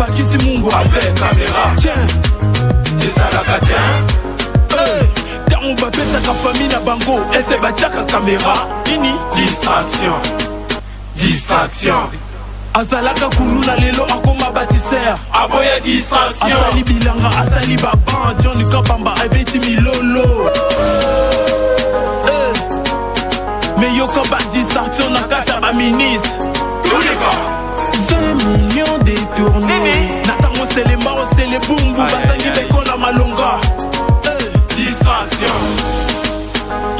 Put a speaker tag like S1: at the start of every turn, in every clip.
S1: bakisi mungu avec caméra. Tiens, ezalaka bien. Tango bapesaka famille na bango ese batiaka caméra. Nini? Distraction. Distraction. Azalaka kuluna lelo akoma bâtisseur. Aboya distraction. Asali bilanga, asali baban. Johnny Kabamba abeti milolo. Mais yo kaba distraction na kata ba ministre. Tous les gars 2 millions détournés. Natango c'est les morts, c'est les boum boum. Basangi bekola malonga. Distraction.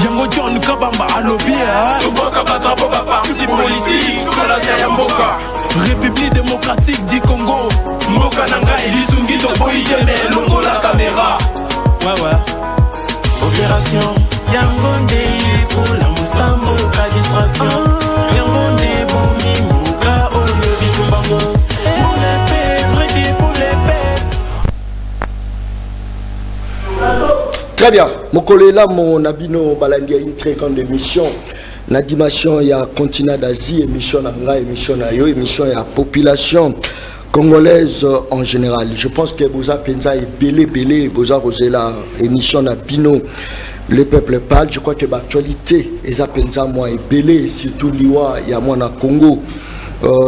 S1: Yango John Kabamba alobi Toboka batrapo ba parti politique Tola ya mboka République démocratique du Congo Mboka nanga Lisungi Toboyi Jeme Longo la caméra. Ouais Opération Yangonde pour la Moussambo la distraction Yangonde pour Mimouka Oyo Bitumbango Pour les paix, prêté pour les paix.
S2: Très bien, Mokolela mon abino balandi une très grande émission. La dimension il y a continent d'Asie, émission nanga, émission na yo, émission il y a population congolaise en général. Je pense que Boza Penza est belé, Boza Rosela, émission na bino. Le peuple parle, je crois que l'actualité, Eza Penza moi est belé, surtout liwa, il y a moi na Congo.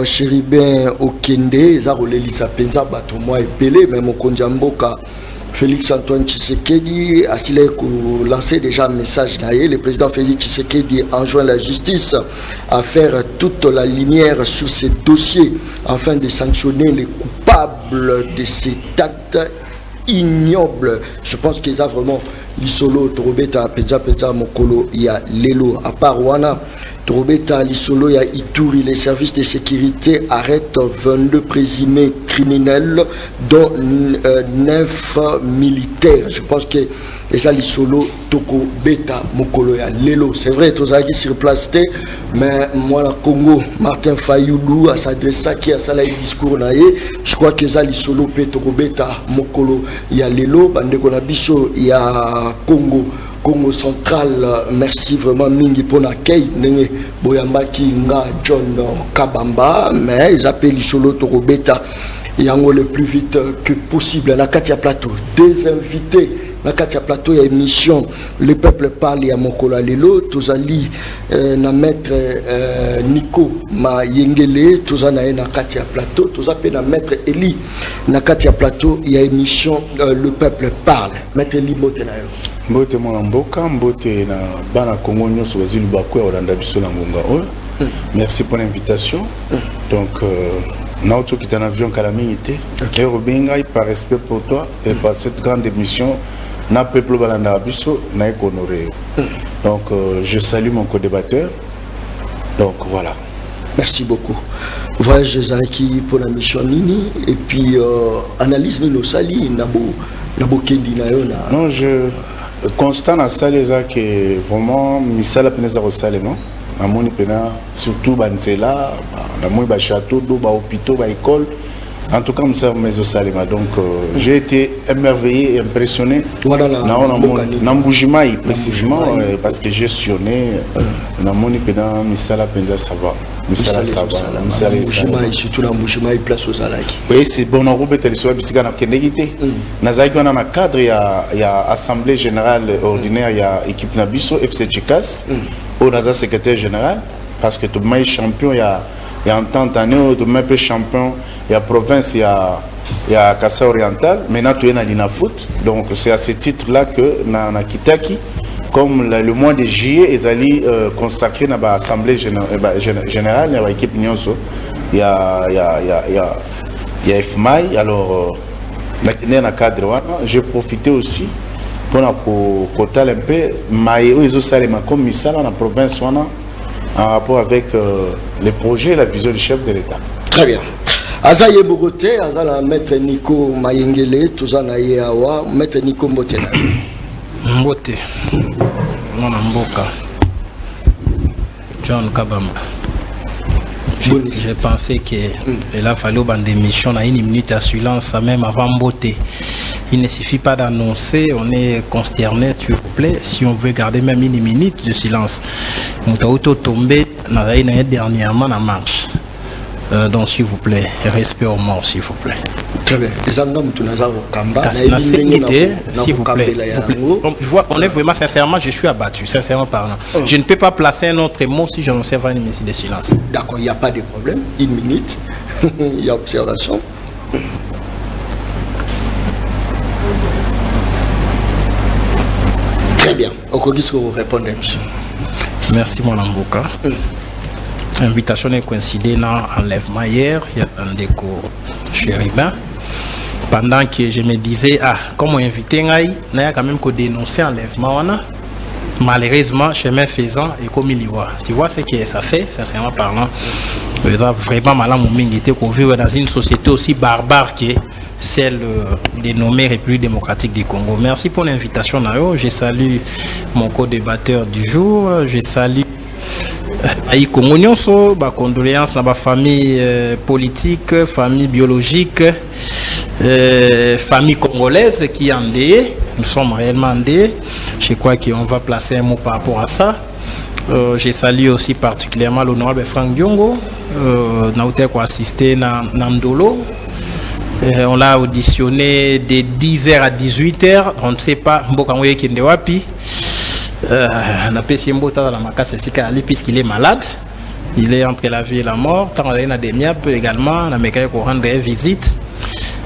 S2: Chéribin Okende, Eza Rolelisa Penza, bato moi est belé, même au Kondiamboka. Félix Antoine Tshisekedi a lancé déjà un message. Le président Félix Tshisekedi enjoint la justice à faire toute la lumière sur ces dossiers afin de sanctionner les coupables de cet acte ignoble. Je pense qu'ils ont vraiment l'isolo, Torobeta, Penza, Mokolo, il y a Lelo, à part Wana. Torobeta, l'isolo, il y a Ituri, les services de sécurité arrêtent 22 présumés criminels, dont 9 militaires. Je pense que les l'isolo, Toko, Beta, Mokolo, il y a Lelo. C'est vrai, tous qui sur place, mais moi, le Congo, Martin Fayoulou, à s'adresser à qui a ça, discours, je crois que les l'isolo, Toko, Beta, Mokolo, il y a Lelo, Bandekonabiso, il y a Congo central, merci vraiment Mingi pour l'accueil. Boyambaki nga John Kabamba, mais ils appellent Solo Torobeta. Yango le plus vite que possible. Na Katia Plateau, des invités. Na Katia Plateau, il y a émission. Le peuple parle, il y a Mokola Lelo. Tous ali na maître Nico Ma Yengele. Tous na Katia Plateau. Tous appellent na maître Eli. Na Katia Plateau, il y a émission. Le peuple parle. Maître Eli Motenayo.
S3: Mbote mwana mboka, mbote na bana Congo nyonso bazili bakwe olanda biso na ngonga oyo. Merci pour l'invitation. Donc na auto qui est en avion calamité. Et Robinga par respect pour toi et par cette grande émission na peuple balanda biso na honoré. Donc je salue mon co-débatteur. Donc voilà.
S2: Merci beaucoup. Voyage Zaki pour la mission Nini et puis analyse Nino Sali Nabo Kendi na yo na.
S3: Non, je constant à ça les a que vraiment misala peneza au salemo amoni pena surtout banzela na moi ba château do ba hôpital ba école en tout cas ça mais au salema donc j'ai été émerveillé et impressionné na Mbujimai précisément parce que j'ai gestionné na moni pena misala peneza ça va misala ça va misala
S2: Mbujimai surtout na Mbujimai place aux alaki.
S3: Oui, c'est bon on robe téléso bisika na kendegité nazaki wana na cadre ya assemblée générale ordinaire ya équipe na biso FC Chikas au naza secrétaire général parce que tout le champion il y a entente année tout le champion il y a province il y a Kassa oriental maintenant tu es na Lina foot donc c'est à ce titre là que na Kitaki comme le mois de juillet ils allaient consacrer na assemblée générale il y a équipe nyonso il y a FMI alors maintenant na cadre j'ai profité aussi pour côté un peu mais ils ont salé comme misala dans la province en rapport avec les projets et la vision du chef de l'État.
S2: Très bien. Azaye Bogote, Azala maître Nico Mayengele, Tuzana Yeawa, maître Nico Mbote.
S1: Mbote, Mwana Mboka, John Kabamba. J'ai pensé qu'il a fallu une émission à 1 minute à silence, même avant Mbote. Il ne suffit pas d'annoncer, on est consterné, s'il vous plaît, si on veut garder même 1 minute de silence. Nous avons tombé dernièrement en marche.
S4: Donc s'il vous plaît, respect aux morts s'il vous plaît.
S2: Très bien. Les hommes, tu n'as pas
S4: s'il vous plaît. On est vraiment sincèrement, je suis abattu, sincèrement parlant. Je ne peux pas placer un autre mot si je n'observe pas une minute de silence.
S2: D'accord, il n'y a pas de problème. Une minute. Il y a observation. Très bien. Au cas où vous répondez, monsieur.
S4: Merci, mon Ambouka. L'invitation est coïncidée dans l'enlèvement hier. Il y a un déco chérubin. Pendant que je me disais, comment inviter, il y a quand même qu'à dénoncer l'enlèvement. Malheureusement, chemin faisant, et comme il y voit. Tu vois ce que ça fait, sincèrement parlant. Vraiment, malin, qu'on vit dans une société aussi barbare que celle dénommée République démocratique du Congo. Merci pour l'invitation, Nayo. Je salue mon co-débatteur du jour. Je salue Aïe Congo Nyonso, condoléances à ma famille politique, famille biologique, famille congolaise qui est endeuillée. Nous sommes réellement endeuillés. Je crois qu'on va placer un mot par rapport à ça. Je salue aussi particulièrement l'honorable Franck Diongo. Nous avons assisté à Nandolo. On l'a auditionné de 10h à 18h. On ne sait pas qui est wapi. On a pêché dans la macasse puisqu'il est malade. Il est entre la vie et la mort. Tant on a des miapes également. On a mécanisé pour rendre visite.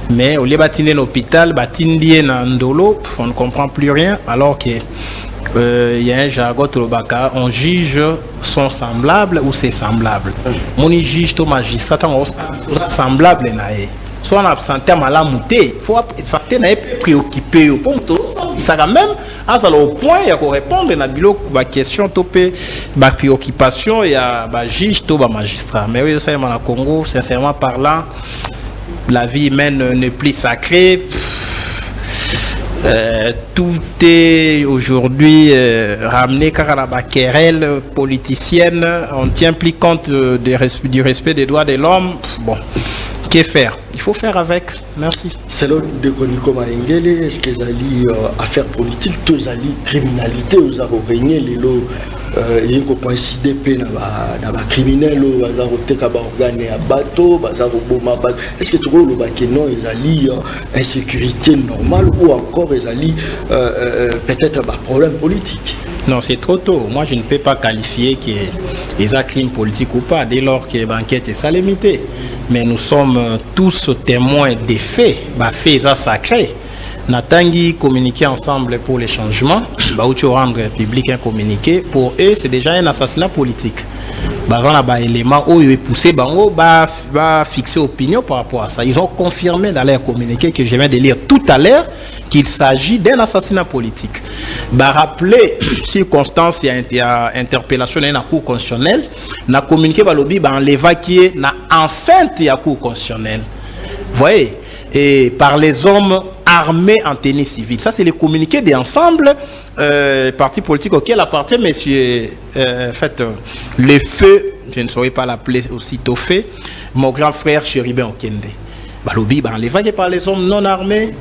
S4: Mais au lieu de l'hôpital, on ne comprend plus rien. Alors que il y a un jargon on juge son semblable ou c'est semblable. On juge ton magistrat semblable. Soit on a absenté à malamouté, il faut s'attendre à être préoccupé. Ça quand même, au point, il y a qu'on répondre à la question, la préoccupation, il y a un juge, un magistrat. Mais oui, au Congo, sincèrement parlant, la vie humaine n'est plus sacrée. Tout est aujourd'hui ramené car à la querelle politicienne. On ne tient plus compte du respect des droits de l'homme. Bon. Que faire? Il faut faire avec. Merci.
S2: C'est l'homme de Koniko Maengele. Est-ce que les affaires politiques, tous les criminalités, vous avez régné les lots, il faut coïncider dans les criminels, vous avez organisé un bateau, vous avez bomba. Est-ce que tu vois que non, ils ont insécurité normale ou encore ils ont peut-être un problème politique?
S4: Non, c'est trop tôt. Moi, je ne peux pas qualifier qu'il y a un crime politique ou pas, dès lors que l'enquête est ça limité. Mais nous sommes tous témoins des faits, faits sacrés. Natangi communiquer ensemble pour les changements, rendre public un communiqué. Pour eux, c'est déjà un assassinat politique. Élément où ils poussé, fixer opinion par rapport à ça. Ils ont confirmé dans leur communiqué que je viens de lire tout à l'heure qu'il s'agit d'un assassinat politique. Rappeler circonstance et interpellation dans la Cour constitutionnelle, na communiqué balobi l'évacuer na enceinte de la Cour constitutionnelle. Vous voyez, et par les hommes armés en tenue civile. Ça, c'est le communiqué d'ensemble parti politique auquel appartient monsieur le feu, je ne saurais pas l'appeler aussitôt fait, mon grand frère Chérubin Okende. Balobi, l'évacuer par les hommes non armés.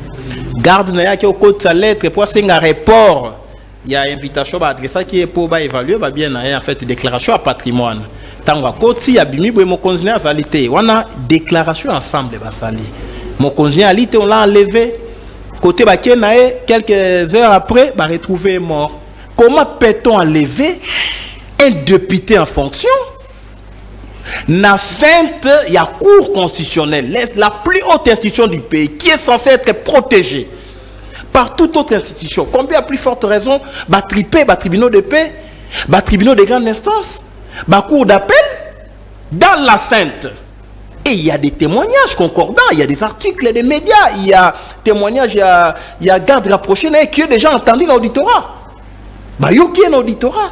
S4: Garde n'a qui au côté de sa lettre pour c'est un rapport. Il y a invitation à adresser qui est pour évaluer bien en fait déclaration à patrimoine. Tant que côté il y a bimi mon conjoint à salité. On a déclaration ensemble va sali. Mon conjoint à salité on l'a enlevé. Côté bakenae quelques heures après retrouvé mort. Comment peut-on enlever un député en fonction? Na sainte, il y a cour constitutionnelle, la plus haute institution du pays, qui est censée être protégée par toute autre institution. Combien à plus forte raison, tribunaux de paix, tribunaux de grande instance, cour d'appel, dans la sainte. Et il y a des témoignages concordants, il y a des articles des médias, il y a témoignages, il y a garde rapprochée, qui est déjà entendu dans l'auditorat. Qui est dans l'auditorat.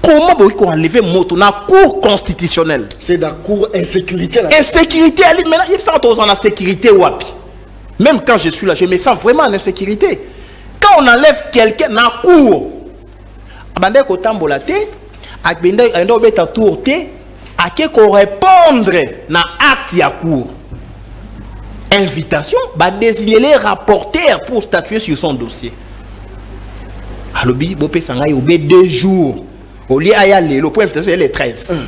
S4: Comment vous enlever moto dans la cour constitutionnelle? C'est la cour insécurité. Insécurité, maintenant, il sent en insécurité. Même quand je suis là, je me sens vraiment en insécurité. Quand on enlève quelqu'un dans la cour, il faut répondre dans l'acte de la cour. Invitation, désigner les rapporteurs pour statuer sur son dossier. Alors, il y a 2 jours. Au lieu d'aller, le point d'invitation est le 13.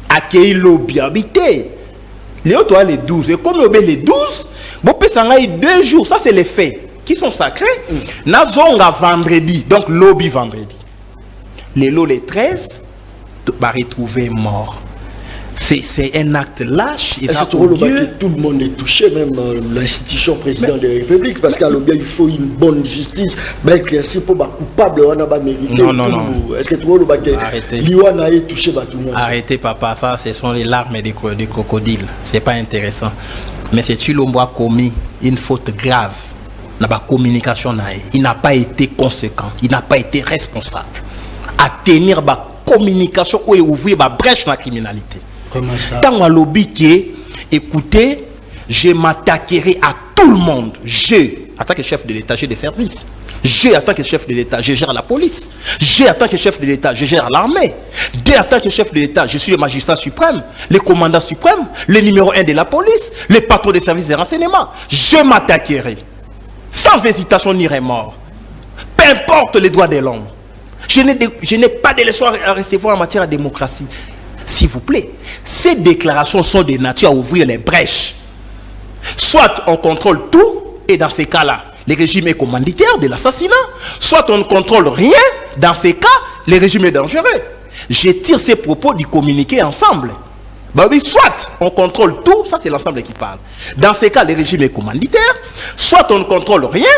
S4: Accueillir lobby habité. Les autres, les 12. Et comme les 12, bon, ça a 2 jours. Ça, c'est les faits qui sont sacrés. Nazonga vendredi, donc lobby vendredi. Les 13, va retrouver mort. C'est un acte lâche.
S2: Et c'est trop que tout le monde est touché, même l'institution président de la République, parce qu'il faut une bonne justice, bien éclaircie pour les coupables, on a pas mérité.
S4: Non.
S2: Est-ce que trop que l'Iwana est touché par tout le monde?
S4: Arrêtez, papa, ça, ce sont les larmes des crocodiles. C'est pas intéressant. Mais c'est Chilombo a commis une faute grave dans la communication. Il n'a pas été conséquent, il n'a pas été responsable à tenir la communication ou ouvrir la brèche dans la criminalité.
S2: Comment ça?
S4: Tant à lobby qui écoutez, je m'attaquerai à tout le monde. En tant que chef de l'État, j'ai des services. En tant que chef de l'État, je gère la police. En tant que chef de l'État, je gère l'armée. En tant que chef de l'État, je suis le magistrat suprême, le commandant suprême, le numéro 1 de la police, le patron des services de renseignement. Je m'attaquerai sans hésitation ni remords. Peu importe les droits de l'homme. Je n'ai pas de leçons à recevoir en matière de démocratie. S'il vous plaît, ces déclarations sont de nature à ouvrir les brèches. Soit on contrôle tout, et dans ces cas-là, le régime est commanditaire de l'assassinat, soit on ne contrôle rien, dans ces cas, le régime est dangereux. Je tire ces propos du communiqué ensemble. Bah oui, soit on contrôle tout, ça c'est l'ensemble qui parle. Dans ces cas, le régime est commanditaire, soit on ne contrôle rien,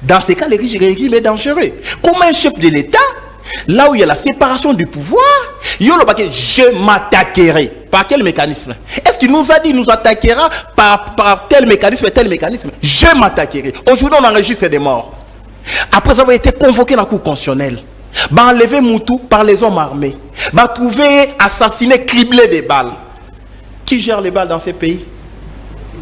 S4: dans ces cas, le régime est dangereux. Comment un chef de l'État, là où il y a la séparation du pouvoir, je m'attaquerai. Par quel mécanisme? Est-ce qu'il nous a dit nous attaquera par tel mécanisme? Je m'attaquerai. Aujourd'hui, on enregistre des morts. Après avoir été convoqué dans la Cour constitutionnelle, enlever Moutou par les hommes armés, trouver assassiné, criblé des balles. Qui gère les balles dans ces pays?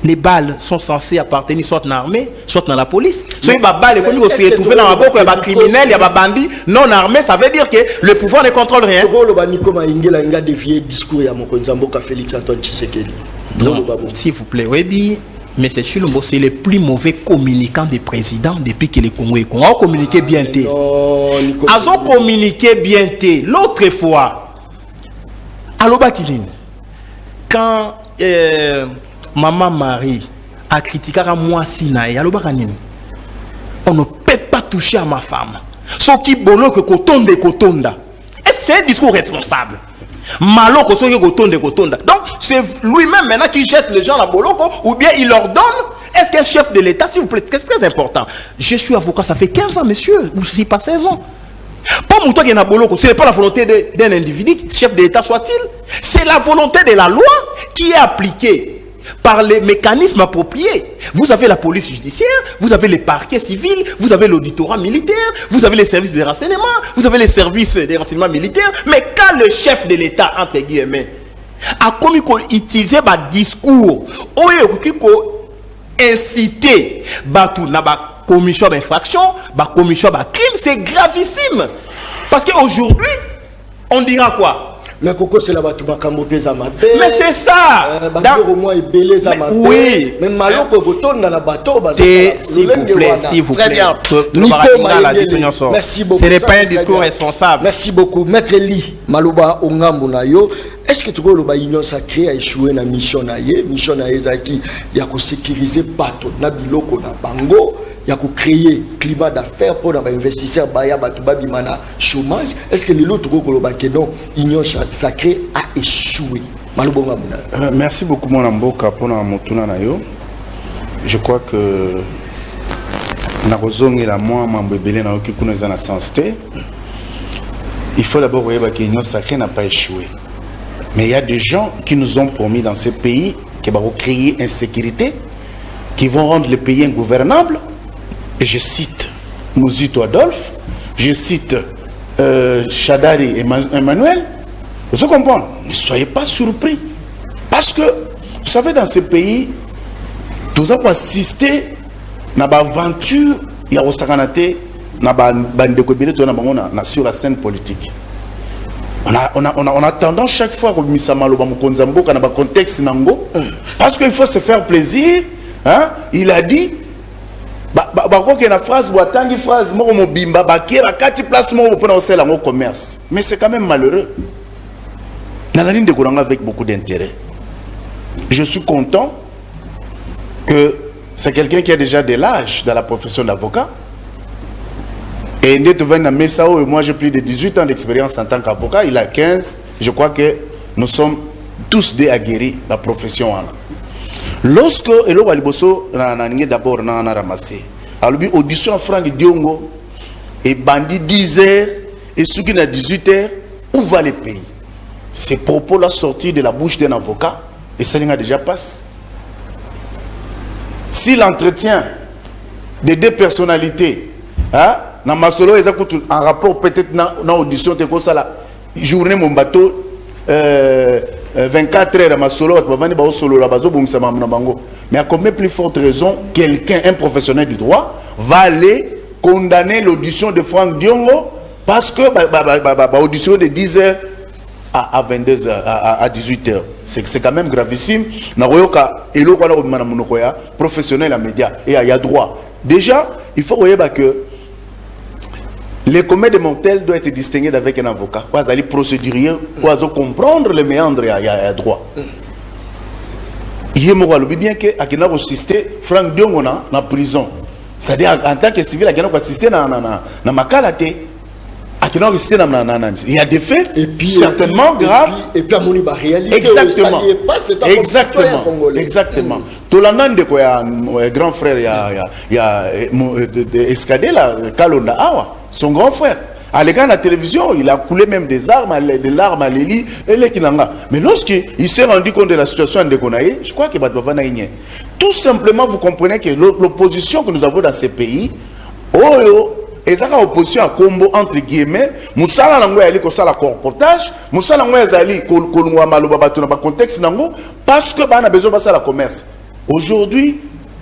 S4: Les balles sont censées appartenir soit dans l'armée, soit dans la police. Si les balles sont retrouvées dans la boucle, il y a des criminels, il y a des bandits non armés, ça veut dire que le pouvoir ne contrôle rien. S'il vous plaît, oui, mais c'est Chilombo, c'est le plus mauvais communicant des présidents depuis que les Congolais ont communiqué bien. Ils ont communiqué bien. L'autre fois, à l'Obakiline, quand Maman Marie a critiqué à moi Sinaï, on ne peut pas toucher à ma femme. Ce qui bono que kotonda. Est-ce que c'est un discours responsable? Malo que kotonda. Donc c'est lui-même maintenant qui jette les gens à boloko ou bien il leur donne. Est-ce qu'un chef de l'État, s'il vous plaît, c'est très important. Je suis avocat, ça fait 15 ans, monsieur, ou si pas 16 ans. Pas mon qui est boloko, ce n'est pas la volonté d'un individu, chef de l'État soit-il. C'est la volonté de la loi qui est appliquée par les mécanismes appropriés. Vous avez la police judiciaire, vous avez les parquets civils, vous avez l'auditorat militaire, vous avez les services de renseignement, vous avez les services de renseignement militaire. Mais quand le chef de l'État, entre guillemets, a commis utiliser un discours, inciter la commission d'infraction, la commission de crime, c'est gravissime. Parce qu'aujourd'hui, on dira quoi?
S2: Mais Coco, c'est la Batouba Kamopé Zamabé.
S4: Mais c'est ça!
S2: Au moins, il belé Zamabé.
S4: Oui.
S2: Mais Malo Kogoton dans la bateau.
S4: S'il vous plaît, s'il vous plaît.
S2: Très bien. Merci beaucoup.
S4: Ce n'est pas un discours responsable.
S2: Merci beaucoup. Maître Li, Malouba Ongambunayo. Est-ce que tu vois que l'Union sacrée a échoué dans la mission naïe? Mission naïe, il y a sécuriser Pato, Nabiloko, Bango. Il y a créer climat d'affaires pour les investisseurs, Bimana, chômage. Est-ce que l'autre l'Union sacrée a échoué?
S3: Merci beaucoup, mon amboka, pour mon nayo. Je crois que la moi, il faut d'abord voir que l'Union sacrée n'a pas échoué. Mais il y a des gens qui nous ont promis dans ces pays qui vont créer insécurité, qui vont rendre le pays ingouvernable. Et je cite Mouzito Adolphe, je cite Chadari Emmanuel. Vous comprenez? Ne soyez pas surpris. Parce que, vous savez, dans ces pays, nous avons assisté à l'aventure, il y a aussi sur la scène politique. On a tendance chaque fois à mettre dans le contexte parce qu'il faut se faire plaisir. Hein? Il a dit mais c'est quand même malheureux. Avec beaucoup d'intérêt. je suis content que c'est quelqu'un qui a déjà de l'âge dans la profession d'avocat. Et moi j'ai plus de 18 ans d'expérience en tant qu'avocat, il a 15. Je crois que nous sommes tous des aguerris dans la profession. Lorsque Elo Waliboso d'abord ramassé, alors audition Franck Diongo et bandit 10h et ceux qui n'a 18h, où va les pays? Ces propos-là sortis de la bouche d'un avocat et ça n'a déjà passé. Si l'entretien des deux personnalités, dans Masolo, en rapport peut-être dans l'audition, journée mon bateau, 24 heures à Masolo, mais à combien plus forte raison, quelqu'un, un professionnel du droit, va aller condamner l'audition de Franck Diongo parce que l'audition de 10h à 22h, à 18h. C'est quand même gravissime. Professionnel à médias et il y a droit. Déjà, il faut voir que les communs de mortels doivent être distingués avec un avocat. Vous allez procédurier, vous comprendre les méandres, il y a droit. Il y a bien que a assisté Franck Diongo dans la prison. C'est-à-dire en tant que civil, il a assisté dans ma calate. Il y a des faits certainement graves.
S2: Et puis, il y a réalité.
S3: Exactement. Exactement. Tout le monde, grand frère, il y a Escadé, Kalonda Awa, son grand frère. À l'écran de la télévision, il a coulé même des larmes à Lili et les Kinanga. Mais lorsqu'il s'est rendu compte de la situation de Gonaï, je crois qu'il va tout simplement, vous comprenez que l'opposition que nous avons dans ces pays, et ça a opposition à combo entre guillemets, Moussala Nango ali ko sala reportage, Moussala Nango ali kolungwa maloba bato na ba contexte nango parce que on a besoin de ça la commerce. Aujourd'hui,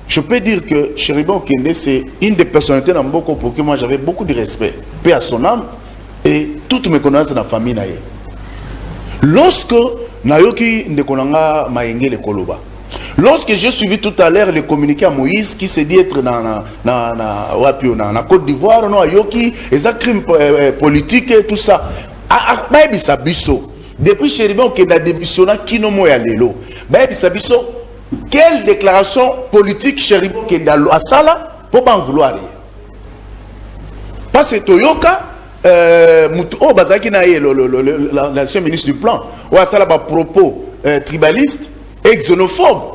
S3: je peux dire que Chériba Okende c'est une des personnalités dans beaucoup pour qui moi j'avais beaucoup de respect, paix à son âme et toutes mes connaissances dans la famille naïe. Lorsque Nayoki Ndekonanga Maenge le Koloba. Lorsque j'ai suivi tout à l'heure le communiqué à Moïse qui s'est dit être dans la Côte d'Ivoire, non, Yoki, et ça crime politique et tout ça. Depuis Chériba Okende a démissionné qui no moya lelo. Quelle déclaration politique Chériba Okende a sala pour pas en vouloir. Parce que Toyoka l'ancien ministre du plan, ou à ça là propos tribaliste et xénophobe.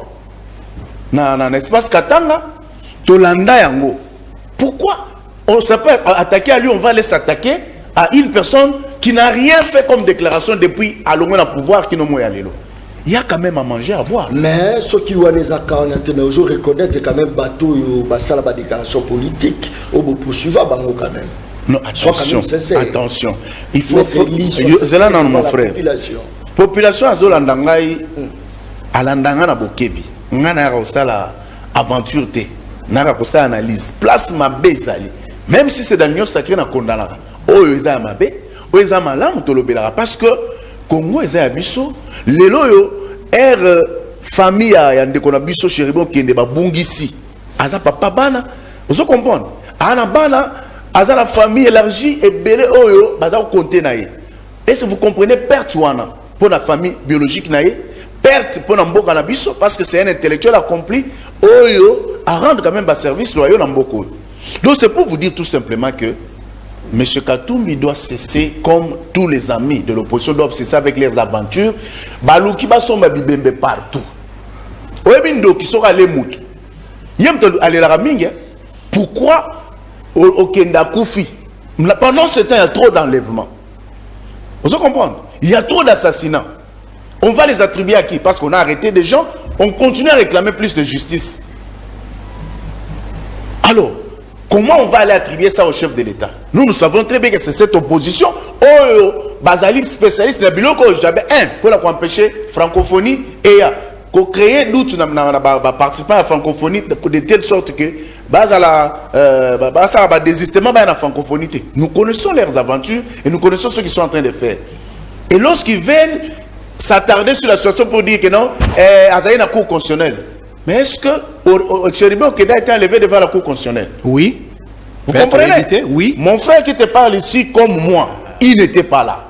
S3: Dans l'espace Katanga, Tolanda Yango. Pourquoi on s'appelle attaquer à lui, on va aller s'attaquer à une personne qui n'a rien fait comme déclaration depuis à l'ongé dans le pouvoir qui n'a pas allé. Il y a quand même à manger, à boire. Mais
S2: ceux qui ont les accords, ils reconnaissent quand même bateau, ça la déclaration politique, au bout poursuivre bango quand même.
S3: Non, attention, attention. Il faut c'est là non mon frère. Population azolandangai alandanga na bokebi. Ngana la aventure te. Nara ko sa analyse. Place ma bezali. Même si c'est dans l'union sacrée na kondana. Oyo eza mabe, oyo eza malamu tolobela parce que Congo eza biso, lelo yo famille ya ndeko na biso Chériba Okende ba bungisi. Aza papa bana, vous comprenez? Ana bana aza la famille élargie et belé oyo baza ko compter na ye. Est-ce que vous comprenez perte wana pour la famille biologique na ye? Perte pour Namboka Nabiso parce que c'est un intellectuel accompli oyo à rendre quand même un service loyal Namboko. Donc c'est pour vous dire tout simplement que M. Katumbi doit cesser comme tous les amis de l'opposition doivent cesser avec leurs aventures. Balouki basomba bibembe partout. Oyebindo qui sera les moutes. Yemto aller la raminga. Pourquoi au Kenda Koufi pendant ce temps il y a trop d'enlèvements. Vous comprenez? Il y a trop d'assassinats. On va les attribuer à qui? Parce qu'on a arrêté des gens, on continue à réclamer plus de justice. Alors, comment on va aller attribuer ça au chef de l'État? Nous savons très bien que c'est cette opposition. Oh, Bazali, spécialiste de la biloko, j'avais pour empêcher francophonie et pour créer doute participant à la francophonie de telle sorte que désistement à la francophonie. Nous connaissons leurs aventures et nous connaissons ce qu'ils sont en train de faire. Et lorsqu'ils veulent s'attarder sur la situation pour dire que non, Azaï n'a cour constitutionnelle. Mais est-ce que Chériba Okende a été enlevé devant la cour constitutionnelle?
S4: Oui.
S3: Vous comprenez?
S4: Oui.
S3: Mon frère qui te parle ici comme moi, il n'était pas là.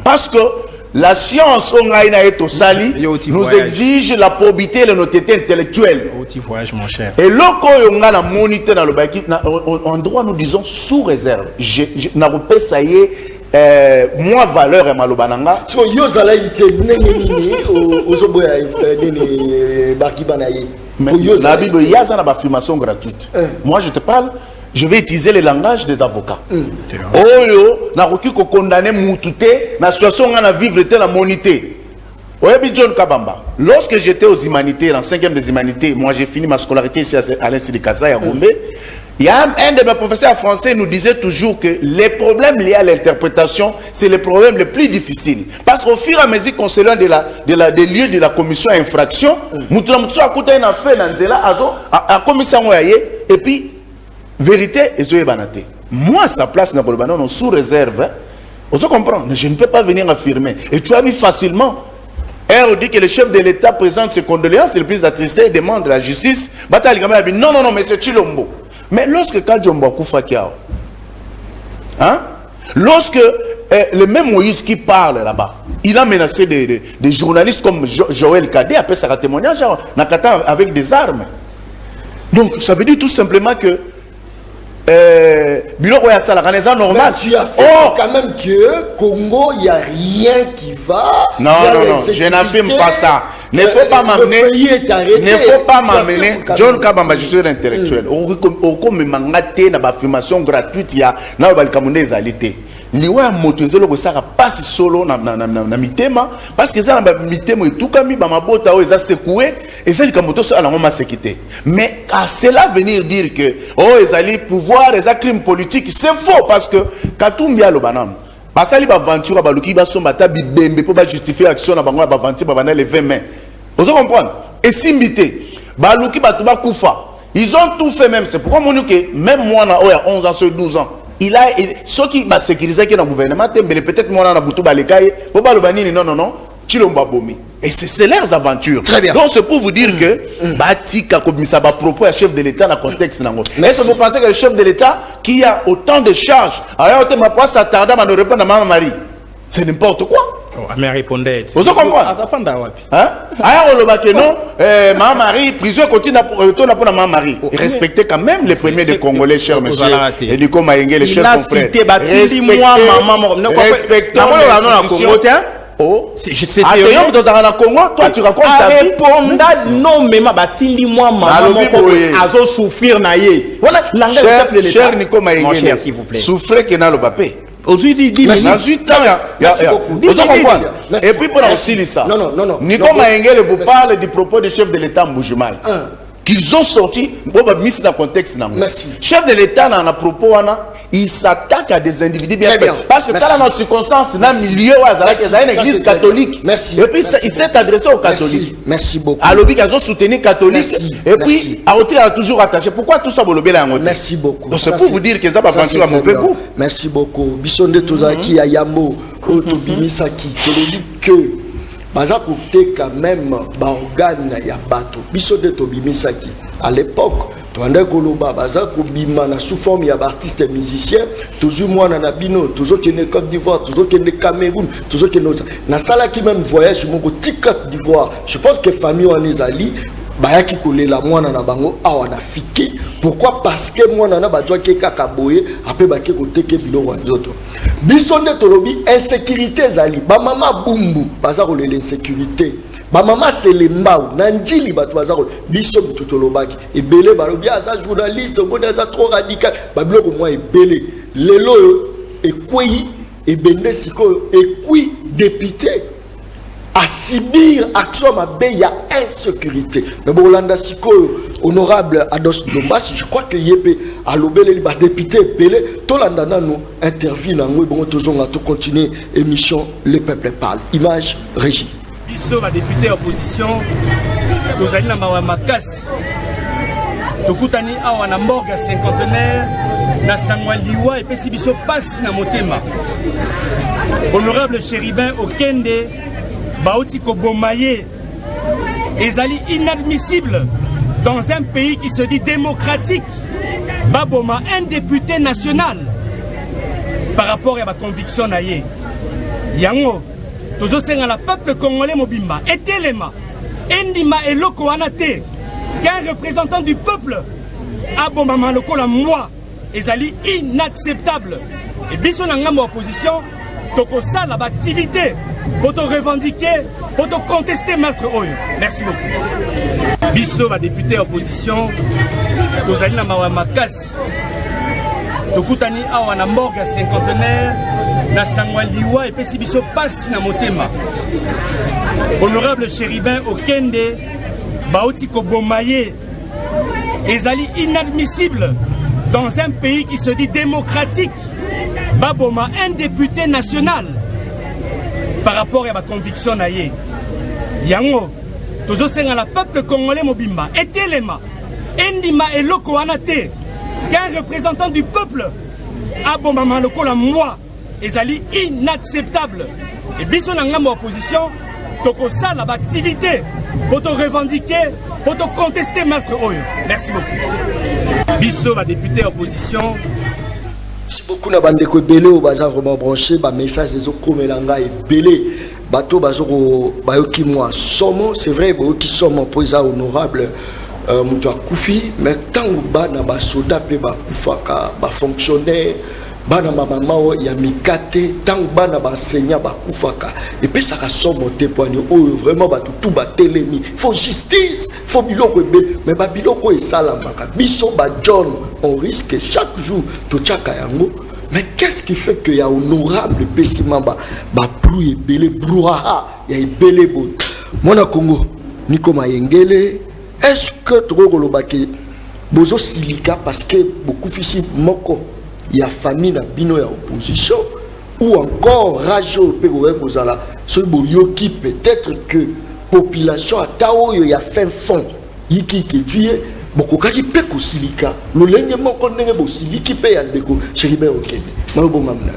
S3: Parce que la science nous exige la probité et l'honnêteté intellectuelle.
S4: Voyage, mon cher.
S3: Et lorsqu'on a la monité dans le baki, en droit nous disons sous réserve. Na repé ça y est, moins valeur et malobananga.
S2: So yozala ite nini ozoboya nini baki banaye.
S3: Mais la Bible y a ça na affirmation gratuite. Moi je te parle. Je vais utiliser le langage des avocats. Oyo, na roki ko condamner mutute, na situation on a vivre la monité. Oyebi John Kabamba. Lorsque j'étais aux humanités, en 5e des humanités, moi j'ai fini ma scolarité ici à l'Institut de Kaza à Gombe. Il y a un de mes professeurs français nous disait toujours que les problèmes liés à l'interprétation, c'est les problèmes les plus difficiles. Parce qu'au fur et à mesure qu'on se loin des lieux de la commission infraction, nous avons fait un affaire dans la commission et puis vérité et Zoé Banaté. Moi, à sa place, non, sous réserve, on se comprend. Je ne peux pas venir affirmer. Et tu as vu facilement. On dit que le chef de l'État présente ses condoléances, le plus attristé et demande la justice. Non, non, non, mais c'est Chilombo. Mais lorsque Kajombo Koufa Kiao, hein? Lorsque le même Moïse qui parle là-bas, il a menacé des journalistes comme Joël Kadé, après ça témoignage, avec des armes. Donc, ça veut dire tout simplement que normal.
S2: Tu as fait quand même que Congo, il n'y a rien qui va.
S3: Non, non, non, je n'affirme pas ça. Ne faut pas m'amener. Ne faut pas m'amener. John Kabamba, je suis intellectuel. On me mangate na affirmation gratuite ya na balikamunde ezalité. Liwa motozelo ko saka passe solo na mitema parce que ça na mitema etukami ba mabota o eza secoué et ça likamoto so ala ngoma sécurité. Mais à cela venir dire que oh ezali pouvoir eza crime politique, c'est faux parce que Katumbi alo banam basali ba aventure ba luki ba somba ta bibembe pour ba justifier action na bango ba aventure ba bana les 20 mains. Vous comprenez? Et simbité ba luki ba tuba kufa. Ils ont tout fait même, c'est pourquoi mon que même moi na o ya 11 ans sur 12 ans. Il a ceux qui va sécuriser qui dans le gouvernement, peut-être moi na butu balekaye, pour pas le banini non non non, Chilomba Bomi. Et c'est leurs aventures.
S2: Très bien.
S3: Donc c'est pour vous dire que Batika comme ça va propos à chef de l'État dans le contexte nango. Est-ce que vous pensez que le chef de l'État qui a autant de charges, alors ma pas s'attarder à ne répondre à Maman Marie. C'est n'importe quoi.
S4: Mais répondez.
S3: Vous comprenez? Hein? Alors le non, Maman Marie, prison continue à retourner pour Maman Marie. Respectez quand même les premiers des Congolais, cher monsieur. Et du coup, les chers confrères. Respectez oh, c'est sérieux. Dans le Congo, toi tu racontes ta vie.
S4: Non, mais ma batili moi maman azo souffrir naie. Voilà l'anglais de l'État.
S3: Cher Nico Maïngé, s'il vous plaît. Souffrez que n'a le papé.
S4: Aujourd'hui, dit
S3: merci. Et puis pour aussi ça. Non, non, non. Nico Maïngé vous parle du propos du chef de l'État Mboujimai. Qu'ils ont sorti, bon, bah, mis dans le contexte. Chef de l'État, dans un propos, il s'attaque à des individus bien faits. Parce que quand dans une circonstance, dans le milieu, il y a une église catholique.
S2: Merci.
S3: Et puis il s'est adressé aux catholiques.
S2: Merci beaucoup.
S3: À l'objet qu'ils ont soutenu catholique. Et puis, à Roti, il a toujours attaché. Pourquoi tout ça, vous l'objet là?
S2: Merci beaucoup.
S3: Donc c'est pour vous dire que ça va penser à mauvais goût.
S2: Merci beaucoup. Bisonde Tozaki, Ayamo, Otobimisaki, tu le dis que. Baza côté quand même organe ya bato biso de tobimisaki à l'époque tondé koloba baza ko bima na sous forme ya artiste musicien toujours moi na bino toujours que ne Côte d'Ivoire toujours que ne Cameroun toujours que na sala qui même voyage mon Côte d'Ivoire je pense que famille on les ali bayaki kolela mwana na bango awa na fiki pourquoi parce que mwana na bazwa ke kaka boye après baki ko teke biloko nzoto biso nde tolobi insécurité zali ba mama bumbu baza ko lela insécurité ba mama selembao na njili bato baza ko biso bitolobaki ebele balobi aza journaliste on aza trop radical ba biloko moi ebele lelo ekweyi ebende siko ekui député à subir action mabe ya insécurité mais bon Landa Siko honorable Ados Dombas je crois que yépe à l'obélé ba député belé to landa nous interview na ngwe bon tozonga to continuer émission le peuple parle image régie
S5: biso ba député opposition nous allons na mawa makasi tokutani awa na morgue cinquantenaire na sangwa liwa et pesi biso passe na motema honorable Chéribin Okende Baoti Kobomaye ezali inadmissible dans un pays qui se dit démocratique. Baboma, un député national par rapport à ma conviction naïe. Yango, Tozo senga la peuple congolais mobimba. Et telema. Endima et loko anate. Qu'un représentant du peuple. Abomama loko la moi. Ezali inacceptable. Et biso nangamba opposition. Toko ça la activité. Pour te revendiquer. Pour te contester maître Oyo. Merci beaucoup. Biso va député opposition. Tozali na mawa makasi. Tokutani awa na morgue cinquantenaire na sangwa liwa et pesi biso passe na motema. Honorable Chéribin Okende baoti ko bomaye ezali inadmissible dans un pays qui se dit démocratique. Baboma un député national par rapport à ma conviction na ye. Yango tozo senga la peuple congolais mobimba etelema endima eloko anate. Qu'un représentant du peuple abomama lokola moi ezali inacceptable. Et biso na ngamba opposition toko ça la activité pour te revendiquer, pour te contester maître Oyo. Merci beaucoup. Biso va député opposition.
S2: Merci beaucoup na bandeko belé au bazar vraiment branché ba message des okomelanga et belé bato bazoko bayoki moi somo c'est vrai bayoki somo pour ça honorable. Moutou Koufi, mais tant que bana ba soda pe ba kufaka ba fonctionnaire bana maman ya mikate tant que bana ba enseignant ba kufaka et puis ça ka somme témoigner oh vraiment ba tout ba télémi faut justice faut biloko mais ba biloko et salamaka biso ba John on risque chaque jour to chaka yango mais qu'est-ce qui fait que ya honorable pesimamba ba plus belé brouhaha ya belé bon mona Congo Niko Mayengele. Est-ce que tu as besoin silika parce que beaucoup de moko il y a famille na bino ya opposition ou encore rajo pe kozala so boyoki peut-être que population ataoyo ya fin fond yiki ke tuye beaucoup kaki pe ko silika le lenge moko ndenge bo siliki pe ya ndeko Chéribin Okende malobo ngamna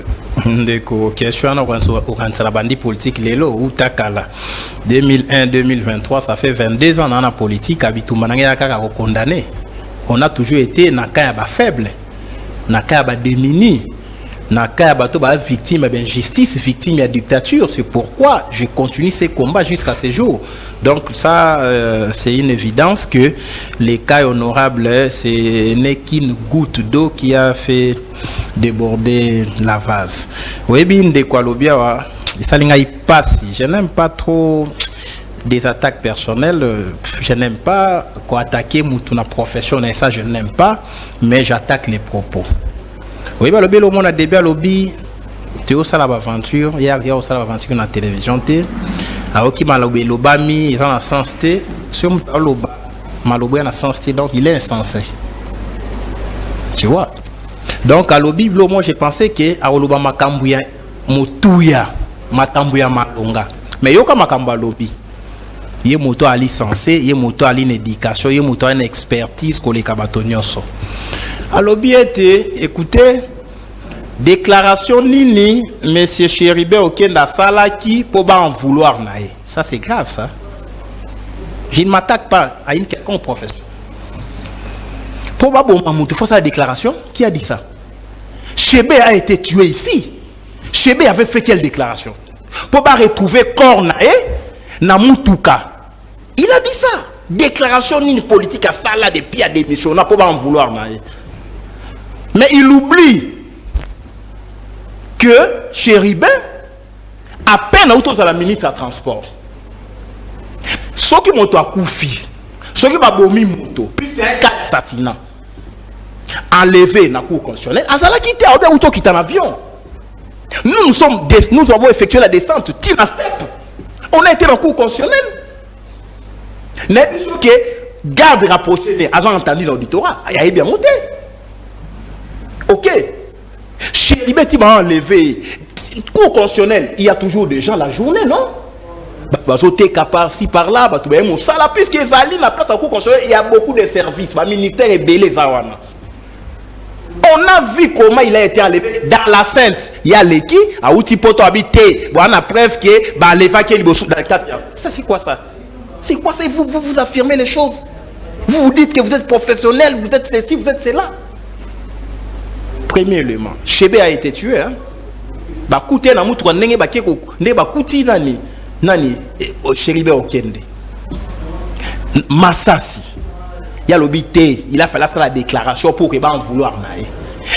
S4: ndeko question na kwanza la bandi politique lelo utakala 2001-2023 ça fait 22 ans dans la politique abitumbananga ya kaka condamné on a toujours été na kaya ba faible na kaya ba démuni na kaya bato ba victime d'injustice victime de dictature c'est pourquoi je continue ces combats jusqu'à ce jour donc ça c'est une évidence que les cas honorables c'est n'est qu'une goutte d'eau qui a fait déborder la vase. Oui, bien de quoi l'obia, je n'aime pas trop des attaques personnelles. Je n'aime pas quoi attaquer mon profession et ça je n'aime pas, mais j'attaque les propos. Oui, bah le bel monde a débat lobby. Tu as ça l'aventure, il y a aussi l'aventure dans la télévision. Alors qui m'a lobby l'obami, ils ont un sens T. Sur l'oba, m'a lobby un sens T, donc il est insensé. Tu vois. Donc à l'obi moi j'ai pensé que à oloba makambuya motuya makambuya malonga mais yo kama kamba lobi ye moto ali censé ye moto ali une éducation ye moto une expertise ko le kabatonyoso à l'obi était écoutez déclaration nini monsieur Chéribin Okende salaki pour ba en vouloir naé ça c'est grave ça je ne m'attaque pas à une quelconque profession. Pour il faut sa déclaration. Qui a dit ça? Chébé a été tué ici. Chébé avait fait quelle déclaration? Pour retrouver Kornaé, Namutouka. Il a dit ça. Déclaration d'une politique à ça là depuis à démission. Pour pas en vouloir. Mais il oublie que Chéribin, à peine autour à la ministre des Transports. Ceux qui m'ont Koufi, ceux qui m'ont bomi moto, puis c'est un cas d'assassinat. Enlevé dans la cour constitutionnelle, Azala quitté à Ober quitté en avion. Nous avons effectué la descente. On a été dans la cour constitutionnelle. N'est-ce que garde rapproché, avant entendu l'auditorat, il a bien monté. Ok. Chéribin m'a enlevé. Cour constitutionnelle, il y a toujours des gens la journée, non? Si par là, puisque la place à cour constitutionnelle, il y a beaucoup de services. Le ministère est belé. On a vu comment il a été enlevé dans la Sainte. Il y a l'équipe, à outil poto habité. On a preuve que l'évacué dans le cadre. Ça, c'est quoi ça? C'est quoi ça? Vous affirmez les choses. Vous dites que vous êtes professionnel, vous êtes ceci, vous êtes cela. Premier élément. Chébé a été tué. Hein? ba kuté na mutu ndenge ba keko ndé ba kuti nani Chéribé Okende Massassi il y a l'obité, il a fallu faire la déclaration pour que va en vouloir naïe.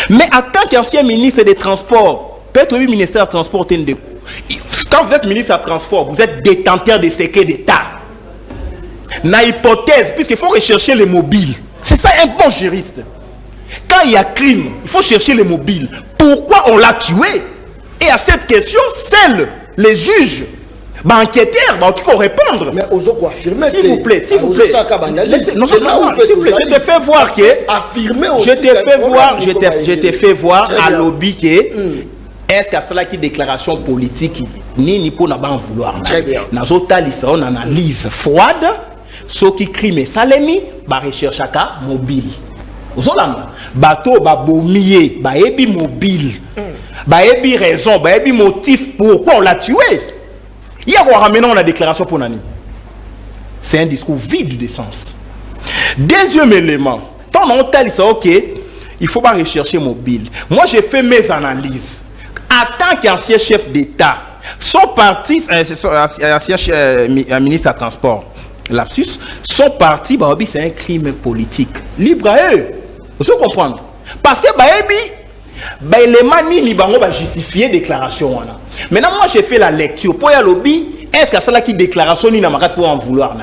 S4: Mais en tant qu'ancien ministre des Transports, peut-être oui ministère des Transports, quand vous êtes ministre des Transports, vous êtes détenteur des secrets d'État. Na hypothèse, puisqu'il faut rechercher les mobiles. C'est ça un bon juriste. Quand il y a crime, il faut chercher les mobiles. Pourquoi on l'a tué? Et à cette question, seuls les juges, enquêteurs, qui faut répondre.
S2: Mais aux autres, affirmer.
S4: S'il vous plaît, s'il vous plaît. Non, je te fais voir que.
S2: Affirmer.
S4: Je te fais voir à lobby que. Est-ce qu'à cela qui déclaration politique ni pour n'a pas en vouloir.
S2: Très bien.
S4: Dans autre liste, on analyse froide. Ce qui crime et salemi, bah recherche à mobile. Vous avez bateau, bah bomier, bah ebi mobile, bah ebi raison, bah ebi motif pourquoi on l'a tué. Il y a quoi ramenant la déclaration pour Nani. C'est un discours vide de sens. Deuxième élément, tant on t'a dit ça, ok, il faut pas rechercher mobile. Moi j'ai fait mes analyses. En tant qu'ancien chef d'État, son parti, ancien ministre des Transports, lapsus, son parti, c'est un crime politique. Libre à eux. Vous comprenez? Parce que l'élément ni va justifier déclaration. Maintenant, moi j'ai fait la lecture. Pour y lobby, est-ce que c'est là qui déclaration ni n'a pas pour en vouloir